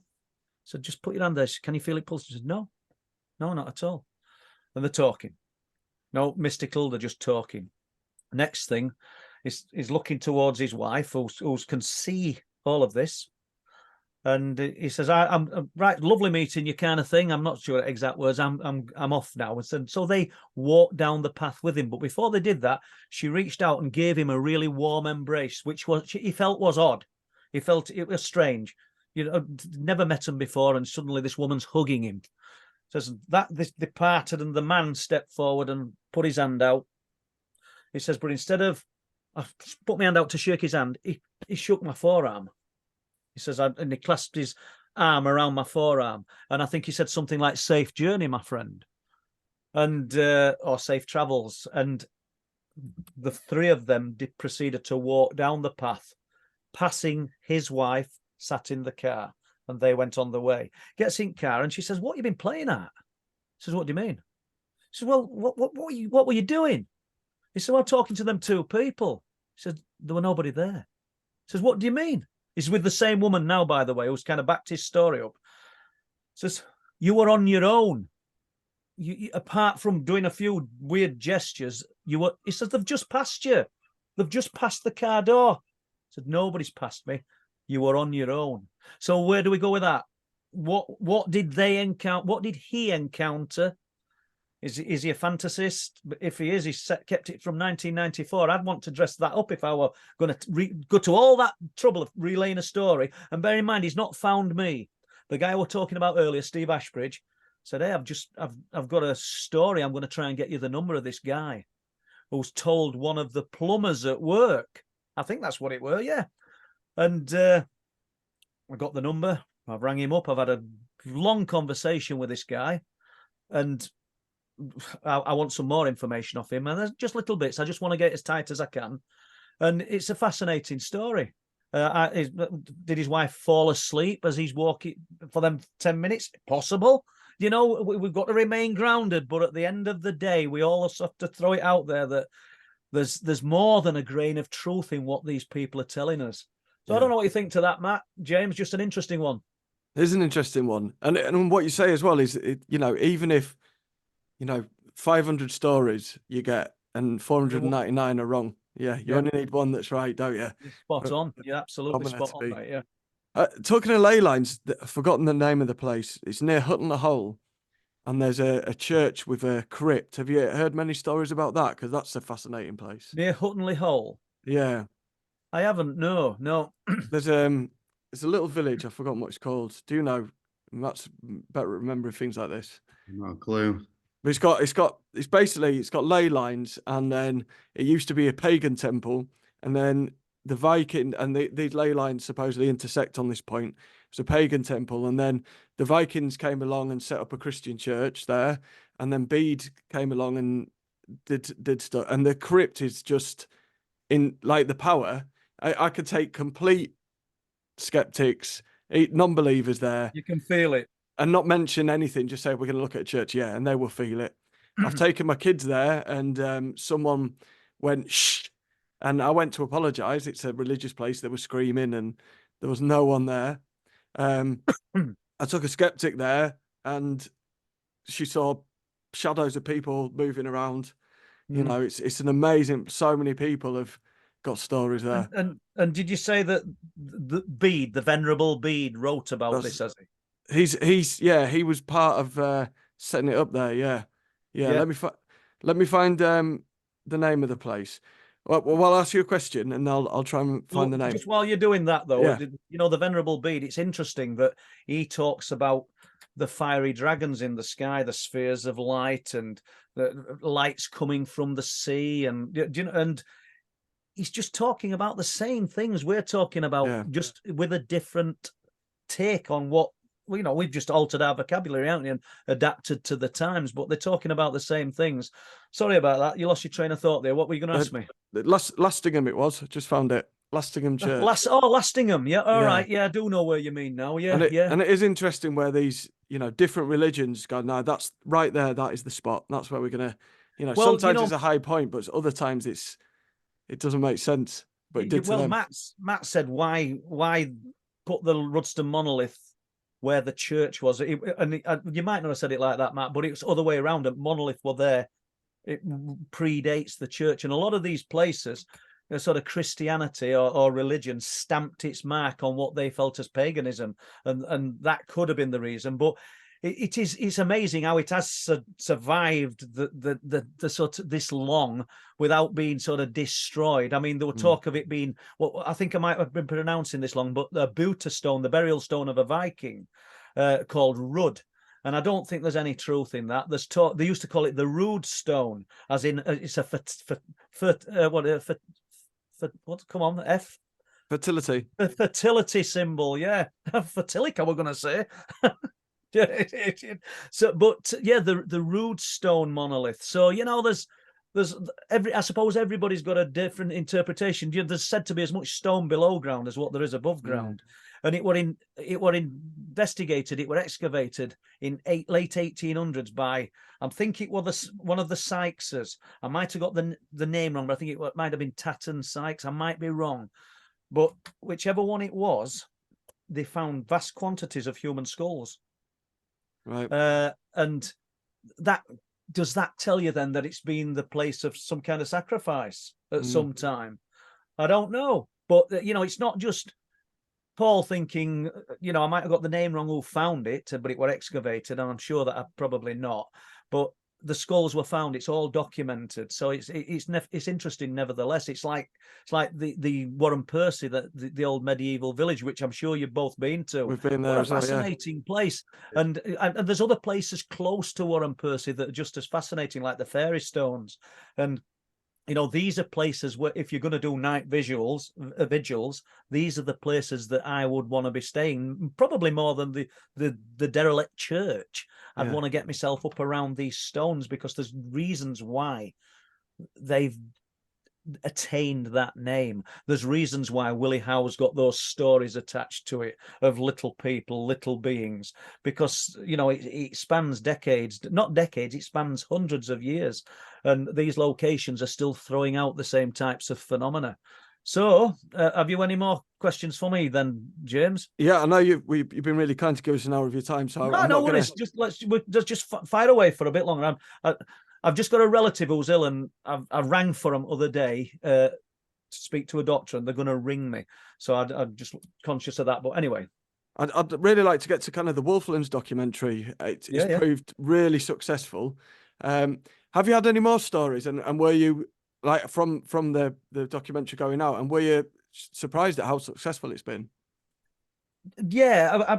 [SPEAKER 2] said, just put your hand there. Said, can you feel it pulsing? She said, no, not at all. And they're talking. No, mystical, they're just talking. Next thing is looking towards his wife, who can see all of this. And he says, I'm right, lovely meeting you, kind of thing. I'm not sure the exact words. I'm off now. And so they walked down the path with him. But before they did that, she reached out and gave him a really warm embrace, which he felt was odd. He felt it was strange. Never met him before, and suddenly this woman's hugging him. Says that this departed, and the man stepped forward and put his hand out. He says, but instead of I put my hand out to shake his hand, he shook my forearm. He says, and he clasped his arm around my forearm. And I think he said something like, safe journey, my friend. And, or safe travels. And the 3 of them proceeded to walk down the path, passing his wife sat in the car, and they went on the way. Gets in car, and she says, what have you been playing at? He says, what do you mean? said, well, what were you doing? He said, well, talking to them two people. He said, there were nobody there. He says, what do you mean? He's with the same woman now, by the way, who's kind of backed his story up. He says, you were on your own. You, apart from doing a few weird gestures, you were. He says, they've just passed you. They've just passed the car door. He said, nobody's passed me. You were on your own. So where do we go with that? What did they encounter? What did he encounter? Is he a fantasist? If he is, he's kept it from 1994. I'd want to dress that up if I were going to go to all that trouble of relaying a story. And bear in mind, he's not found me. The guy we were talking about earlier, Steve Ashbridge, said, hey, I've got a story. I'm going to try and get you the number of this guy who's told one of the plumbers at work. I think that's what it were, yeah. And I got the number. I've rang him up. I've had a long conversation with this guy. And I want some more information off him. And there's just little bits. I just want to get as tight as I can. And it's a fascinating story. Did his wife fall asleep as he's walking for them 10 minutes? Possible. You know, we've got to remain grounded. But at the end of the day, we all have to throw it out there that there's more than a grain of truth in what these people are telling us. So I don't know what you think to that, Matt. James, just an interesting one.
[SPEAKER 1] It is an interesting one. And what you say as well is, you know, even if, 500 stories you get and 499 are wrong. Yeah, you only need one that's right, don't you?
[SPEAKER 2] You're spot on. You're absolutely spot on, mate, yeah.
[SPEAKER 1] Talking of ley lines, I've forgotten the name of the place. It's near Hutton le Hole, and there's a church with a crypt. Have you heard many stories about that? Because that's a fascinating place.
[SPEAKER 2] Near Hutton le Hole?
[SPEAKER 1] Yeah.
[SPEAKER 2] I haven't, no.
[SPEAKER 1] There's a little village, I've forgotten what it's called. Do you know? That's better at remembering things like this.
[SPEAKER 3] No clue.
[SPEAKER 1] But it's got ley lines, and then it used to be a pagan temple, and then the Viking and these ley lines supposedly intersect on this point. It's a pagan temple, and then the Vikings came along and set up a Christian church there, and then Bede came along and did stuff. And the crypt is just in like the power. I could take complete skeptics, non-believers there.
[SPEAKER 2] You can feel it.
[SPEAKER 1] And not mention anything, just say we're going to look at a church, yeah, and they will feel it. I've taken my kids there, and someone went shh, and I went to apologise. It's a religious place. They were screaming, and there was no one there. I took a skeptic there, and she saw shadows of people moving around. You know, it's an amazing. So many people have got stories there.
[SPEAKER 2] And did you say that the Venerable Bede, wrote about this? Has he?
[SPEAKER 1] He was part of setting it up there. Yeah. Let me find the name of the place. Well, I'll ask you a question, and I'll try and find the name.
[SPEAKER 2] Just while you're doing that, though,
[SPEAKER 1] Yeah.
[SPEAKER 2] The Venerable Bede. It's interesting that he talks about the fiery dragons in the sky, the spheres of light, and the lights coming from the sea, and he's just talking about the same things we're talking about, just with a different take on what. We've just altered our vocabulary, haven't we, and adapted to the times, but they're talking about the same things. Sorry about that. You lost your train of thought there. What were you going to ask me?
[SPEAKER 1] Lastingham it was. I just found it. Lastingham Church.
[SPEAKER 2] Lastingham. Yeah. All right. Yeah, I do know where you mean now. Yeah.
[SPEAKER 1] And it is interesting where these, different religions go, no, that's right there. That is the spot. That's where we're going to, sometimes it's a high point, but other times it doesn't make sense. But it did to them.
[SPEAKER 2] Matt said, why put the Rudston monolith where the church was, and you might not have said it like that, Matt, but it was the other way around. A monolith were there. It predates the church, and a lot of these places, sort of Christianity or religion stamped its mark on what they felt as paganism, and that could have been the reason. But it's amazing how it has survived the sort of this long without being sort of destroyed. I mean, there were talk of it being, well, I think I might have been pronouncing this long, but the Buta stone, the burial stone of a Viking, called Rud. And I don't think there's any truth in that. There's talk, they used to call it the Rude stone, as in it's a
[SPEAKER 1] fertility.
[SPEAKER 2] A fertility symbol, yeah. Fertilica, we're going to say. So, but yeah, the Rude stone monolith. So there's I suppose everybody's got a different interpretation. There's said to be as much stone below ground as what there is above ground, and it were in investigated, it were excavated in late 1800s by, I think it was one of the Sykeses. I might have got the name wrong, but I think it might have been Tatton Sykes. I might be wrong. But whichever one it was, they found vast quantities of human skulls.
[SPEAKER 1] Right.
[SPEAKER 2] And does that tell you then that it's been the place of some kind of sacrifice at some time? I don't know. But, it's not just Paul thinking, I might have got the name wrong who found it, but it were excavated, and I'm sure that I'm probably not. But the skulls were found. It's all documented, so it's interesting nevertheless. It's like the Warren Percy, the old medieval village, which I'm sure you've both been to.
[SPEAKER 1] We've been there
[SPEAKER 2] What a
[SPEAKER 1] as well, yeah.
[SPEAKER 2] fascinating place, and there's other places close to Warren Percy that are just as fascinating, like the Fairy Stones, and these are places where if you're going to do night vigils, these are the places that I would want to be staying, probably more than the derelict church. I'd want to get myself up around these stones because there's reasons why they've attained that name. There's reasons why Willie Howe's got those stories attached to it of little people, little beings, because it spans decades, not decades, it spans hundreds of years, and these locations are still throwing out the same types of phenomena. So have you any more questions for me then, James?
[SPEAKER 1] Yeah, I know you've been really kind to give us an hour of your time, so I'm
[SPEAKER 2] no
[SPEAKER 1] not
[SPEAKER 2] worries. Just fire away for a bit longer. I've just got a relative who's ill, and I rang for him other day to speak to a doctor, and they're going to ring me. So I'm just conscious of that. But anyway,
[SPEAKER 1] I'd really like to get to kind of the Wold Lands documentary. It's proved really successful. Have you had any more stories? And were you like from the documentary going out? And were you surprised at how successful it's been?
[SPEAKER 2] Yeah,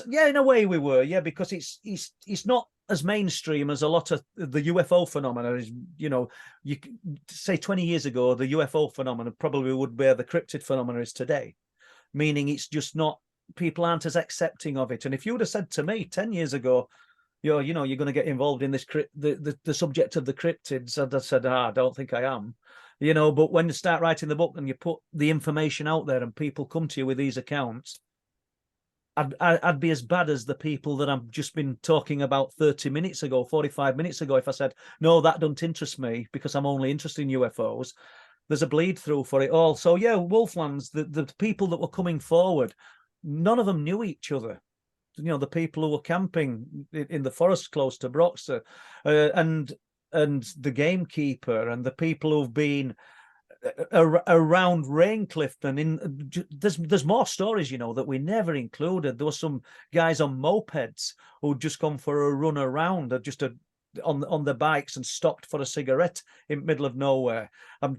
[SPEAKER 2] in a way we were. Yeah, because it's not as mainstream as a lot of the UFO phenomena is. You say 20 years ago, the UFO phenomena probably would be the cryptid phenomena is today, meaning it's just not, people aren't as accepting of it. And if you would have said to me 10 years ago, you're going to get involved in this the subject of the cryptids, I'd have said, I don't think I am. But when you start writing the book and you put the information out there and people come to you with these accounts, I'd be as bad as the people that I've just been talking about 30 minutes ago, 45 minutes ago. If I said, no, that don't interest me because I'm only interested in UFOs, there's a bleed through for it all. So yeah, Wold Lands, the people that were coming forward, none of them knew each other. The people who were camping in the forest close to Broxton, and the gamekeeper, and the people who've been around Raincliffe, and there's more stories that we never included. There were some guys on mopeds who'd just come for a run around, on the bikes, and stopped for a cigarette in the middle of nowhere. I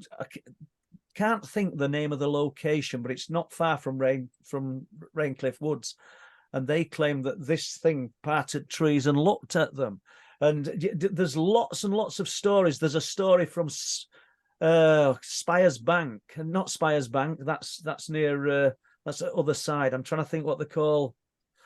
[SPEAKER 2] can't think the name of the location, but it's not far from Raincliffe Woods, and they claim that this thing parted trees and looked at them. And there's lots and lots of stories. There's a story from Spires Bank, and not Spires Bank. That's near. That's the other side. I'm trying to think what they call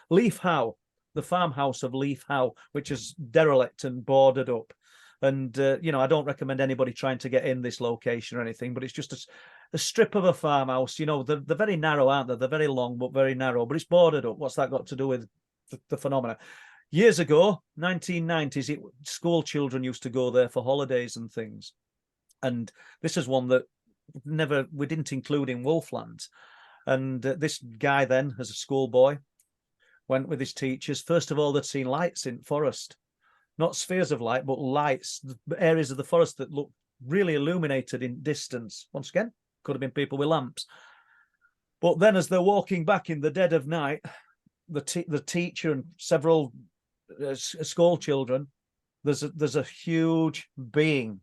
[SPEAKER 2] Leaf Howe, the farmhouse of Leaf Howe, which is derelict and boarded up. And I don't recommend anybody trying to get in this location or anything, but it's just a strip of a farmhouse. They're very narrow, aren't they? They're very long but very narrow, but it's boarded up. What's that got to do with the phenomena? Years ago, 1990s, school children used to go there for holidays and things. And this is one that we didn't include in Wold Lands. And this guy then, as a schoolboy, went with his teachers. First of all, they'd seen lights in forest, not spheres of light, but lights, areas of the forest that looked really illuminated in distance. Once again, could have been people with lamps. But then as they're walking back in the dead of night, the teacher and several school children, there's a huge being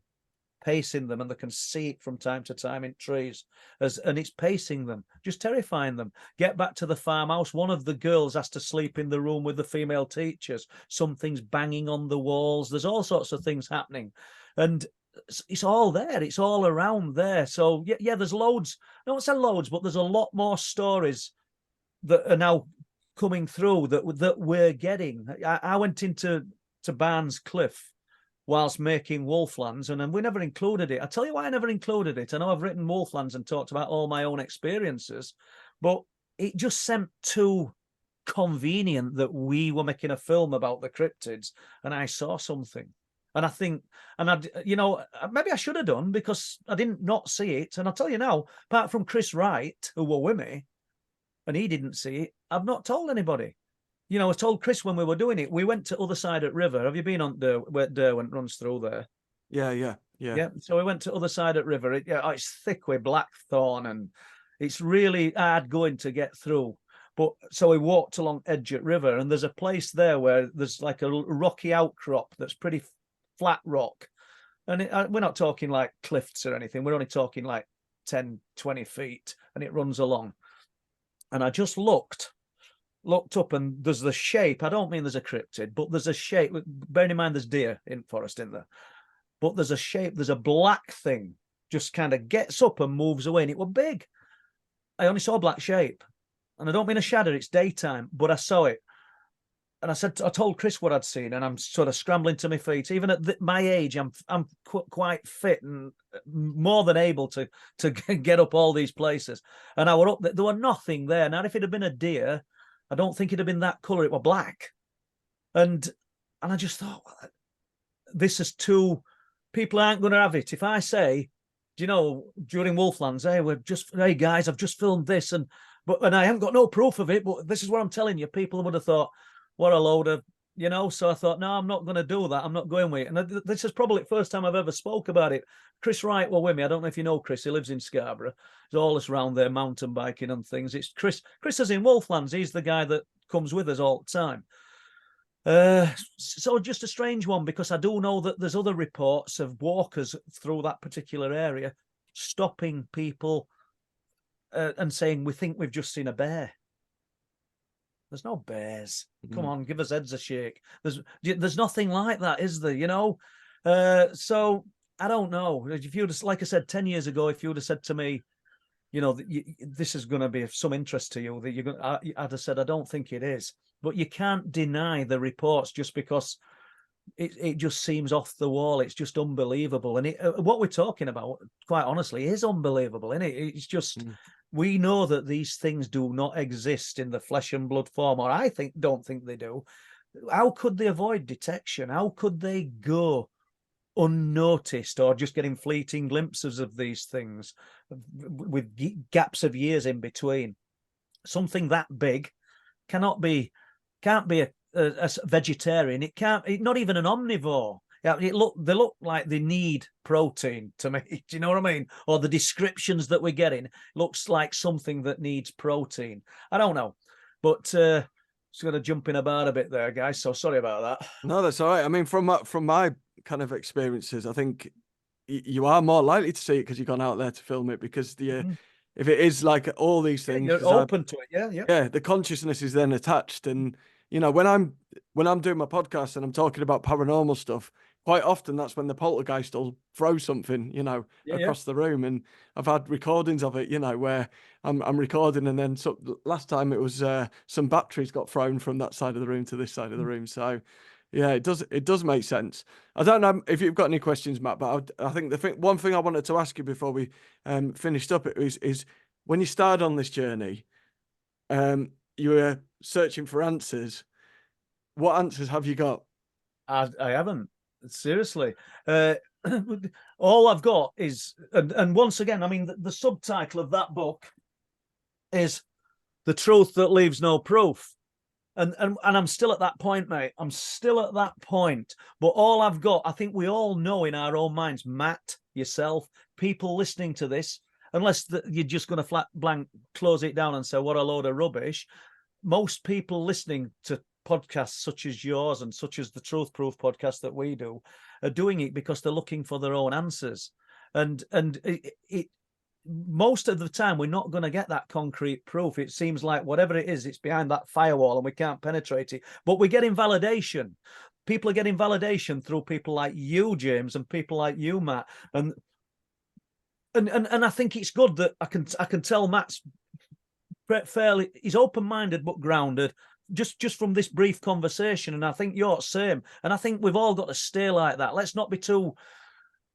[SPEAKER 2] pacing them, and they can see it from time to time in trees, and it's pacing them, just terrifying them. Get back to the farmhouse. One of the girls has to sleep in the room with the female teachers. Something's banging on the walls. There's all sorts of things happening, and it's all there. It's all around there. So yeah, there's loads. I don't say loads, but there's a lot more stories that are now coming through that we're getting. I went into Barnes Cliff whilst making Wold Lands, and we never included it. I tell you why I never included it. I know I've written Wold Lands and talked about all my own experiences, but it just sent too convenient that we were making a film about the cryptids and I saw something. And I think, and I, you know, maybe I should have done because I didn't not see it. And I'll tell you now, apart from Chris Wright, who were with me, and he didn't see it, I've not told anybody. You know, I told Chris when we were doing it, we went to other side at River. Have you been on where Derwent runs through there?
[SPEAKER 1] Yeah.
[SPEAKER 2] So we went to other side at River. It's thick with blackthorn and it's really hard going to get through. But so we walked along edge at River, and there's a place there where there's like a rocky outcrop that's pretty flat rock. And we're not talking like cliffs or anything. We're only talking like 10, 20 feet, and it runs along. And I just looked up, and there's the shape. I don't mean there's a cryptid, but there's a shape. Bearing in mind there's deer in forest in there. But there's a shape, there's a black thing just kind of gets up and moves away. And it was big. I only saw a black shape. And I don't mean a shadow, it's daytime, but I saw it. And I told Chris what I'd seen, and I'm sort of scrambling to my feet. Even at my age, I'm quite fit and more than able to get up all these places. And I were up there. There were nothing there. Now, if it had been a deer, I don't think it'd have been that colour. It were black. And I just thought, well, this is too... People aren't going to have it. If I say, do you know, during Wold Lands, hey guys, I've just filmed this, and I haven't got no proof of it, but this is what I'm telling you. People would have thought, what a load of, you know. So I thought, no, I'm not going to do that. I'm not going with it. And this is probably the first time I've ever spoke about it. Chris Wright were with me. I don't know if you know Chris. He lives in Scarborough. He's always around there mountain biking and things. It's Chris. Chris is in Wold Lands. He's the guy that comes with us all the time. So just a strange one, because I do know that there's other reports of walkers through that particular area stopping people and saying, we think we've just seen a bear. There's no bears. Come on, give us heads a shake. There's nothing like that, is there? You know. So I don't know. If you'd have, like I said, 10 years ago, if you'd have said to me, you know, this is going to be of some interest to you, that you're going, I'd have said, I don't think it is. But you can't deny the reports just because it just seems off the wall. It's just unbelievable. And what we're talking about, quite honestly, is unbelievable, isn't it? It's just, we know that these things do not exist in the flesh and blood form, or I don't think they do. How could they avoid detection? How could they go unnoticed, or just getting fleeting glimpses of these things with gaps of years in between? Something that big can't be a vegetarian. It can't. Not even an omnivore. Yeah, they look like they need protein to me. Do you know what I mean? Or the descriptions that we're getting looks like something that needs protein. I don't know, but just going to jump in about a bit there, guys. So sorry about that.
[SPEAKER 1] No, that's all right. I mean, from my kind of experiences, I think you are more likely to see it because you've gone out there to film it, because if it is like all these things,
[SPEAKER 2] you're open to it. Yeah.
[SPEAKER 1] The consciousness is then attached. And you know, when I'm doing my podcast and I'm talking about paranormal stuff, quite often that's when the poltergeist will throw something, you know, across the room. And I've had recordings of it, you know, where I'm recording, and then last time it was some batteries got thrown from that side of the room to this side of the room. So yeah, it does make sense. I don't know if you've got any questions, Matt, but I think one thing I wanted to ask you before we finished up is when you started on this journey, you were searching for answers. What answers have you got?
[SPEAKER 2] I haven't. Seriously. All I've got is, and once again, I mean, the subtitle of that book is The Truth That Leaves No Proof. And I'm still at that point, mate. I'm still at that point. But all I've got, I think we all know in our own minds, Matt, yourself, people listening to this, unless you're just going to flat blank close it down and say, what a load of rubbish. Most people listening to podcasts such as yours and such as the Truth Proof podcast that we do are doing it because they're looking for their own answers. And it most of the time, we're not going to get that concrete proof. It seems like whatever it is, it's behind that firewall and we can't penetrate it. But we're getting validation. People are getting validation through people like you, James, and people like you, Matt. And I think it's good that I can tell Matt's fairly, he's open-minded but grounded, just from this brief conversation. And I think you're the same. And I think we've all got to stay like that. Let's not be too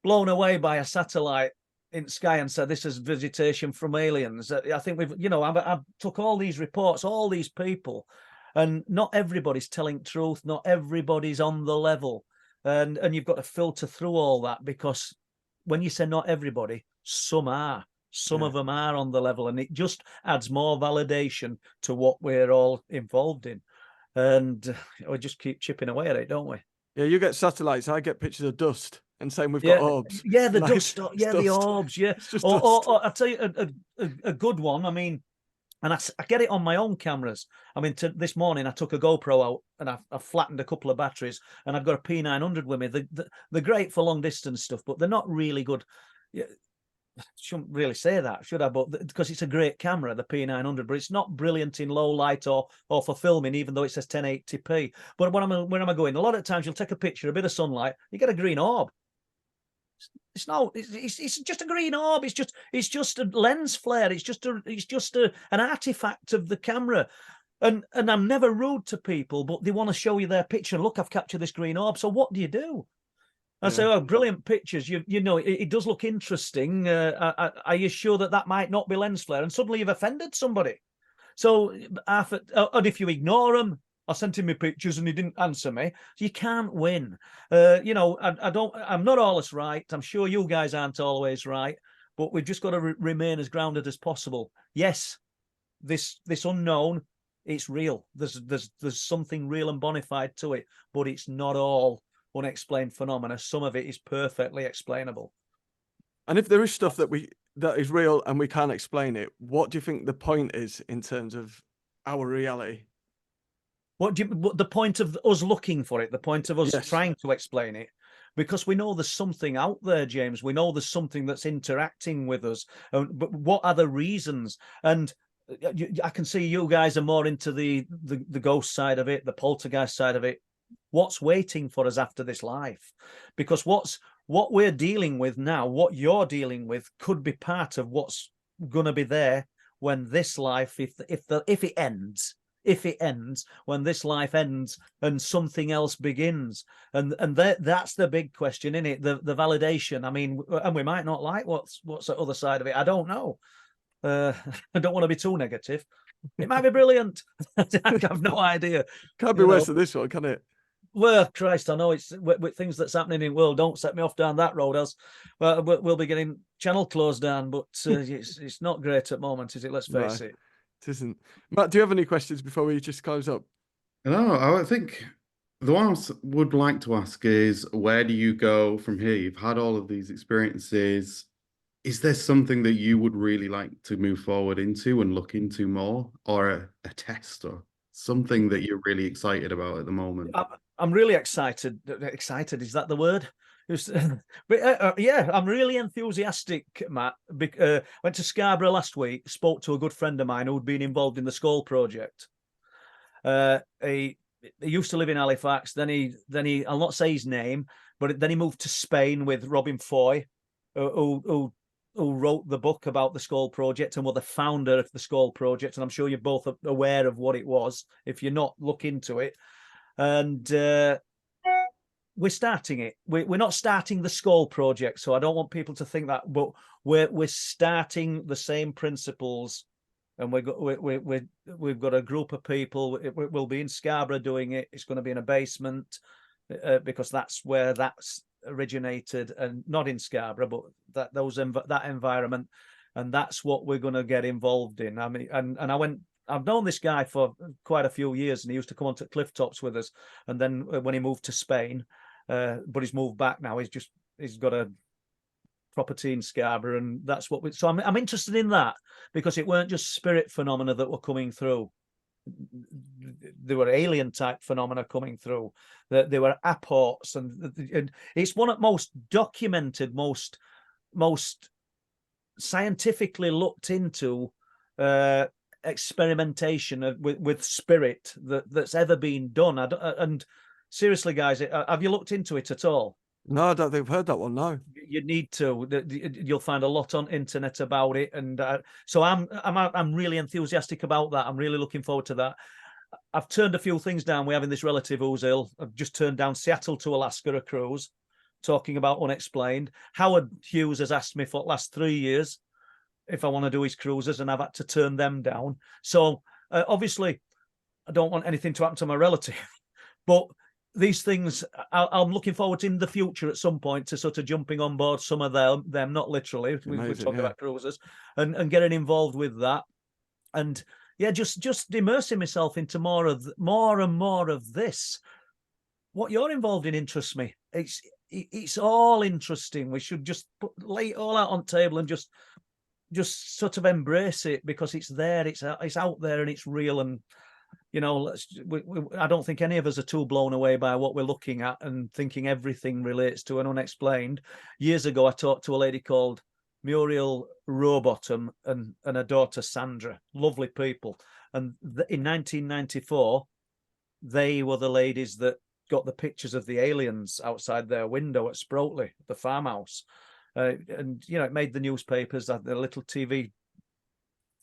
[SPEAKER 2] blown away by a satellite in the sky and said this is visitation from aliens. I think I've took all these reports, all these people, And not everybody's telling truth. Not everybody's on the level. And you've got to filter through all that, because when you say not everybody, some are. Some of them are on the level, and it just adds more validation to what we're all involved in. And we just keep chipping away at it, don't we?
[SPEAKER 1] Yeah, you get satellites. I get pictures of dust, and same we've got orbs.
[SPEAKER 2] Yeah, the
[SPEAKER 1] Like,
[SPEAKER 2] dust. Yeah, the orbs. Yeah,
[SPEAKER 1] It's just
[SPEAKER 2] or
[SPEAKER 1] dust.
[SPEAKER 2] I'll tell you a good one. I mean, and I get it on my own cameras. I mean, this morning I took a GoPro out and I flattened a couple of batteries, and I've got a P900 with me. They're great for long distance stuff, but they're not really good. Yeah, shouldn't really say that, should I? But because it's a great camera, the P900, but it's not brilliant in low light or for filming, even though it says 1080p. But where am I going? A lot of times you'll take a picture, a bit of sunlight, you get a green orb. It's just a green orb. It's just a lens flare. It's just an artifact of the camera. And I'm never rude to people, but they want to show you their picture. Look, I've captured this green orb. So what do you do? I say, oh, brilliant pictures. You know, it does look interesting. Are you sure that might not be lens flare? And suddenly you've offended somebody. So, and if you ignore them, I sent him my pictures and he didn't answer me. So you can't win. You know, I'm not always right. I'm sure you guys aren't always right, but we've just got to remain as grounded as possible. Yes, this unknown, it's real. There's something real and bona fide to it, but it's not all unexplained phenomena. Some of it is perfectly explainable.
[SPEAKER 1] And if there is stuff that is real and we can't explain it, what do you think the point is in terms of our reality?
[SPEAKER 2] What the point of us looking for it, the point of us trying to explain it? Because we know there's something out there, James. We know there's something that's interacting with us. But what are the reasons? And I can see you guys are more into the ghost side of it, the poltergeist side of it. What's waiting for us after this life? Because what we're dealing with now, what you're dealing with, could be part of what's going to be there when this life, if it ends. If it ends, when this life ends and something else begins, and that's the big question, isn't it? The validation. I mean, and we might not like what's the other side of it. I don't know. I don't want to be too negative. It might be brilliant. I have no idea.
[SPEAKER 1] Can't be worse than this one, can it?
[SPEAKER 2] Well, Christ, I know it's with things that's happening in the world. Don't set me off down that road, else we'll be getting channel closed down. But it's not great at the moment, is it? Let's face it.
[SPEAKER 1] It isn't. Matt, do you have any questions before we just close up?
[SPEAKER 3] No, I think the one I would like to ask is, where do you go from here? You've had all of these experiences. Is there something that you would really like to move forward into and look into more, or a test or something that you're really excited about at the moment?
[SPEAKER 2] I'm really excited. Excited, is that the word? But yeah, I'm really enthusiastic, Matt. Went to Scarborough last week, spoke to a good friend of mine who'd been involved in the Skull project. He used to live in Halifax. Then he I'll not say his name, but then he moved to Spain with Robin Foy, who wrote the book about the Skull project and were the founder of the Skull project. And I'm sure you're both aware of what it was. If you're not, look into it. And we're starting it. We're not starting the Skull project, so I don't want people to think that. But we're starting the same principles, and we've got a group of people. We'll be in Scarborough doing it. It's going to be in a basement because that's where that's originated, and not in Scarborough, but that environment, and that's what we're going to get involved in. I mean, and I've known this guy for quite a few years, and he used to come onto cliff tops with us. And then when he moved to Spain, but he's moved back now. He's got a property in Scarborough, and that's what so I'm interested in that, because it weren't just spirit phenomena that were coming through. There were alien type phenomena coming through. There were apports, and it's one of the most documented, most scientifically looked into experimentation with spirit that's ever been done. And seriously, guys, have you looked into it at all?
[SPEAKER 1] No, I don't think I've heard that one. No,
[SPEAKER 2] you need to. You'll find a lot on internet about it, and so I'm really enthusiastic about that. I'm really looking forward to that. I've turned a few things down. We're having this relative who's ill. I've just turned down Seattle to Alaska a cruise, talking about unexplained. Howard Hughes has asked me for the last 3 years if I want to do his cruises, and I've had to turn them down. So obviously, I don't want anything to happen to my relative. But these things, I'm looking forward to in the future at some point to sort of jumping on board some of them, not literally. We're
[SPEAKER 1] Amazing,
[SPEAKER 2] talking
[SPEAKER 1] yeah.
[SPEAKER 2] about cruisers, and getting involved with that. And yeah, just immersing myself into more and more of this. What you're involved in interests me. It's all interesting. We should just lay it all out on table and just sort of embrace it, because it's there, it's out there, and it's real. And you know, I don't think any of us are too blown away by what we're looking at and thinking everything relates to an unexplained. Years ago, I talked to a lady called Muriel Rowbottom and her daughter Sandra, lovely people. And in 1994, they were the ladies that got the pictures of the aliens outside their window at Sproatley, the farmhouse. And, you know, it made the newspapers, the little TV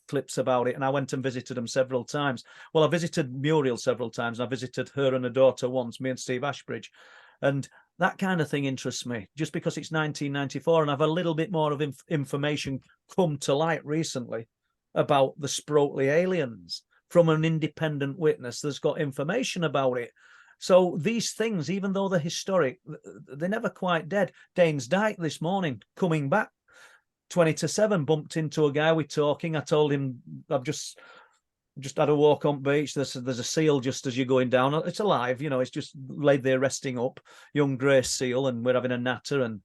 [SPEAKER 2] clips about it. And I went and visited them several times. Well, I visited Muriel several times. And I visited her and her daughter once, me and Steve Ashbridge. And that kind of thing interests me, just because it's 1994 and I've a little bit more of information come to light recently about the Sproatley aliens from an independent witness that's got information about it. So these things, even though they're historic, they're never quite dead. Danes Dyke this morning, coming back 20 to 7, bumped into a guy we're talking. I told him I've just had a walk on beach. There's a seal just as you're going down. It's alive, you know, it's just laid there resting up, young grey seal, and we're having a natter, and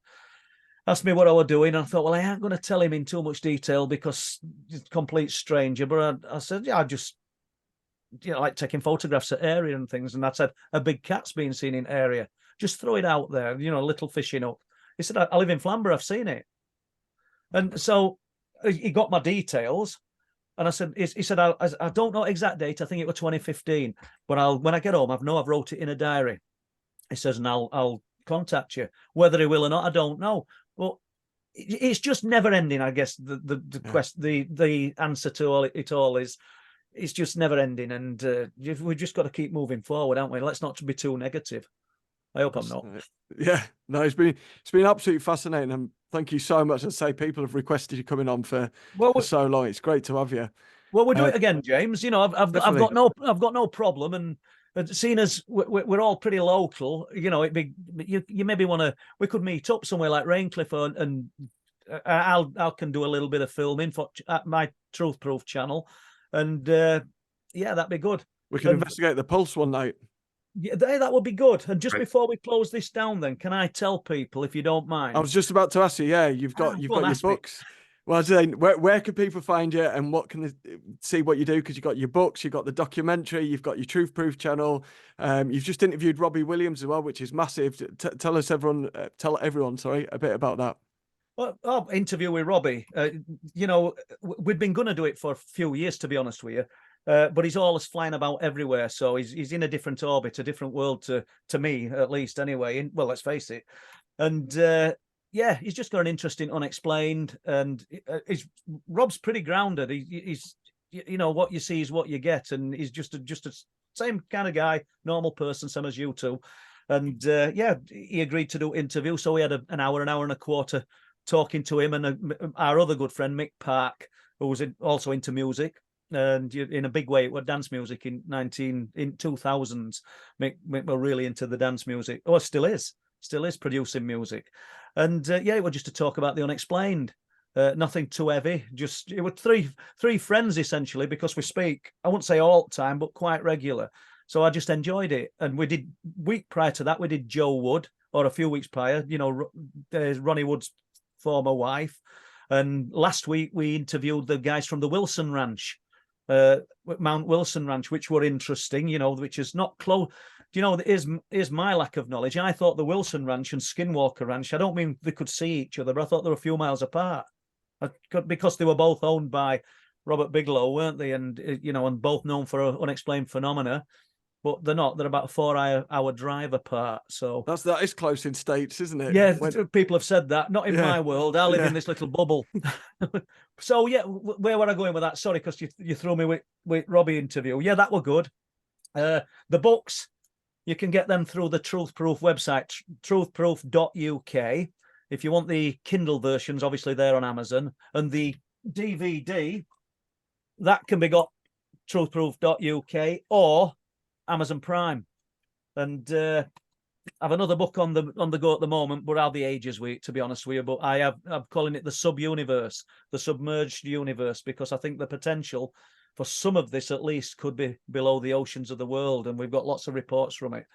[SPEAKER 2] asked me what I was doing. And I thought, well, I ain't going to tell him in too much detail because he's a complete stranger. But I said, yeah, I just, you know, like taking photographs at area and things. And I said, a big cat's been seen in area. Just throw it out there, you know, a little fishing up. He said, I live in Flamborough, I've seen it. And so he got my details. And I said, he said, I don't know exact date. I think it was 2015. But when I get home, I've wrote it in a diary. He says, and I'll contact you. Whether he will or not, I don't know. But it's just never ending, I guess. The answer to it all is, it's just never ending. And we've just got to keep moving forward, haven't we? Let's not be too negative. I hope I'm not.
[SPEAKER 1] Yeah, no, it's been absolutely fascinating, and thank you so much. As I say, people have requested you coming on for so long. It's great to have you.
[SPEAKER 2] Well, we'll do it again, James. You know, I've got no problem, and seeing as we're all pretty local, you know, you maybe want to. We could meet up somewhere like Raincliffe, and I can do a little bit of filming at my Truth Proof channel, and yeah, that'd be good.
[SPEAKER 1] We can investigate the pulse one night.
[SPEAKER 2] Yeah, that would be good. And just before we close this down, then, can I tell people, if you don't mind?
[SPEAKER 1] I was just about to ask you. Yeah, you've got your books. Well, I was saying, where can people find you, and what can they see what you do? Because you've got your books, you've got the documentary, you've got your Truth Proof channel. You've just interviewed Robbie Williams as well, which is massive. Tell everyone, a bit about that.
[SPEAKER 2] Well, interview with Robbie. You know, we've been going to do it for a few years, to be honest with you. But he's always flying about everywhere, so he's in a different orbit, a different world to me, at least, anyway. Well, let's face it. And yeah, he's just got an interesting unexplained, and Rob's pretty grounded. He's you know, what you see is what you get, and he's just a same kind of guy, normal person, same as you two. And yeah, he agreed to do interview, so we had an hour and a quarter talking to him, and our other good friend Mick Park, who was also into music. And in a big way, it was dance music in 2000s. Mick were really into the dance music. Oh, still is producing music. And yeah, it was just to talk about the unexplained. Nothing too heavy. Just it was three friends essentially, because we speak, I wouldn't say all the time, but quite regular. So I just enjoyed it. And we did, week prior to that, we did Joe Wood, or a few weeks prior, you know, Ronnie Wood's former wife. And last week we interviewed the guys from the Wilson Ranch. Mount Wilson Ranch, which were interesting, you know, which is not close. You know, is my lack of knowledge. I thought the Wilson Ranch and Skinwalker Ranch, I don't mean they could see each other, but I thought they were a few miles apart. Because they were both owned by Robert Bigelow, weren't they? And, you know, and both known for unexplained phenomena. But they're not. They're about a 4-hour drive apart. So
[SPEAKER 1] that is close in states, isn't it?
[SPEAKER 2] Yeah, people have said that. Not in my world. I live in this little bubble. So yeah, where were I going with that? Sorry, because you threw me with Robbie interview. Yeah, that were good. The books, you can get them through the Truth Proof website, truthproof.uk. If you want the Kindle versions, obviously they're on Amazon, and the DVD that can be got truthproof.uk or Amazon Prime. And I've another book on the go at the moment, but I'll be ages with it, to be honest with you. But I'm calling it the sub-universe, the submerged universe, because I think the potential for some of this at least could be below the oceans of the world, and we've got lots of reports from it.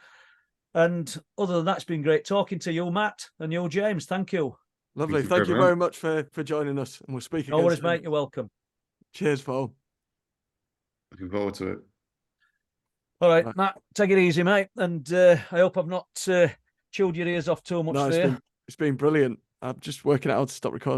[SPEAKER 2] And other than that, it's been great talking to you, Matt, and you, James. Thank you.
[SPEAKER 1] Lovely.
[SPEAKER 3] you
[SPEAKER 1] Thank you
[SPEAKER 3] very
[SPEAKER 1] very much for joining us, and we'll speak again
[SPEAKER 2] No worries,
[SPEAKER 1] soon.
[SPEAKER 2] mate. You're welcome.
[SPEAKER 1] Cheers, Paul.
[SPEAKER 3] Looking forward to it.
[SPEAKER 2] All right,
[SPEAKER 1] Right.
[SPEAKER 2] Matt, take it easy, mate. And I hope I've not chewed your ears off too much
[SPEAKER 1] No,
[SPEAKER 2] there.
[SPEAKER 1] it's been brilliant. I'm just working out how to stop recording.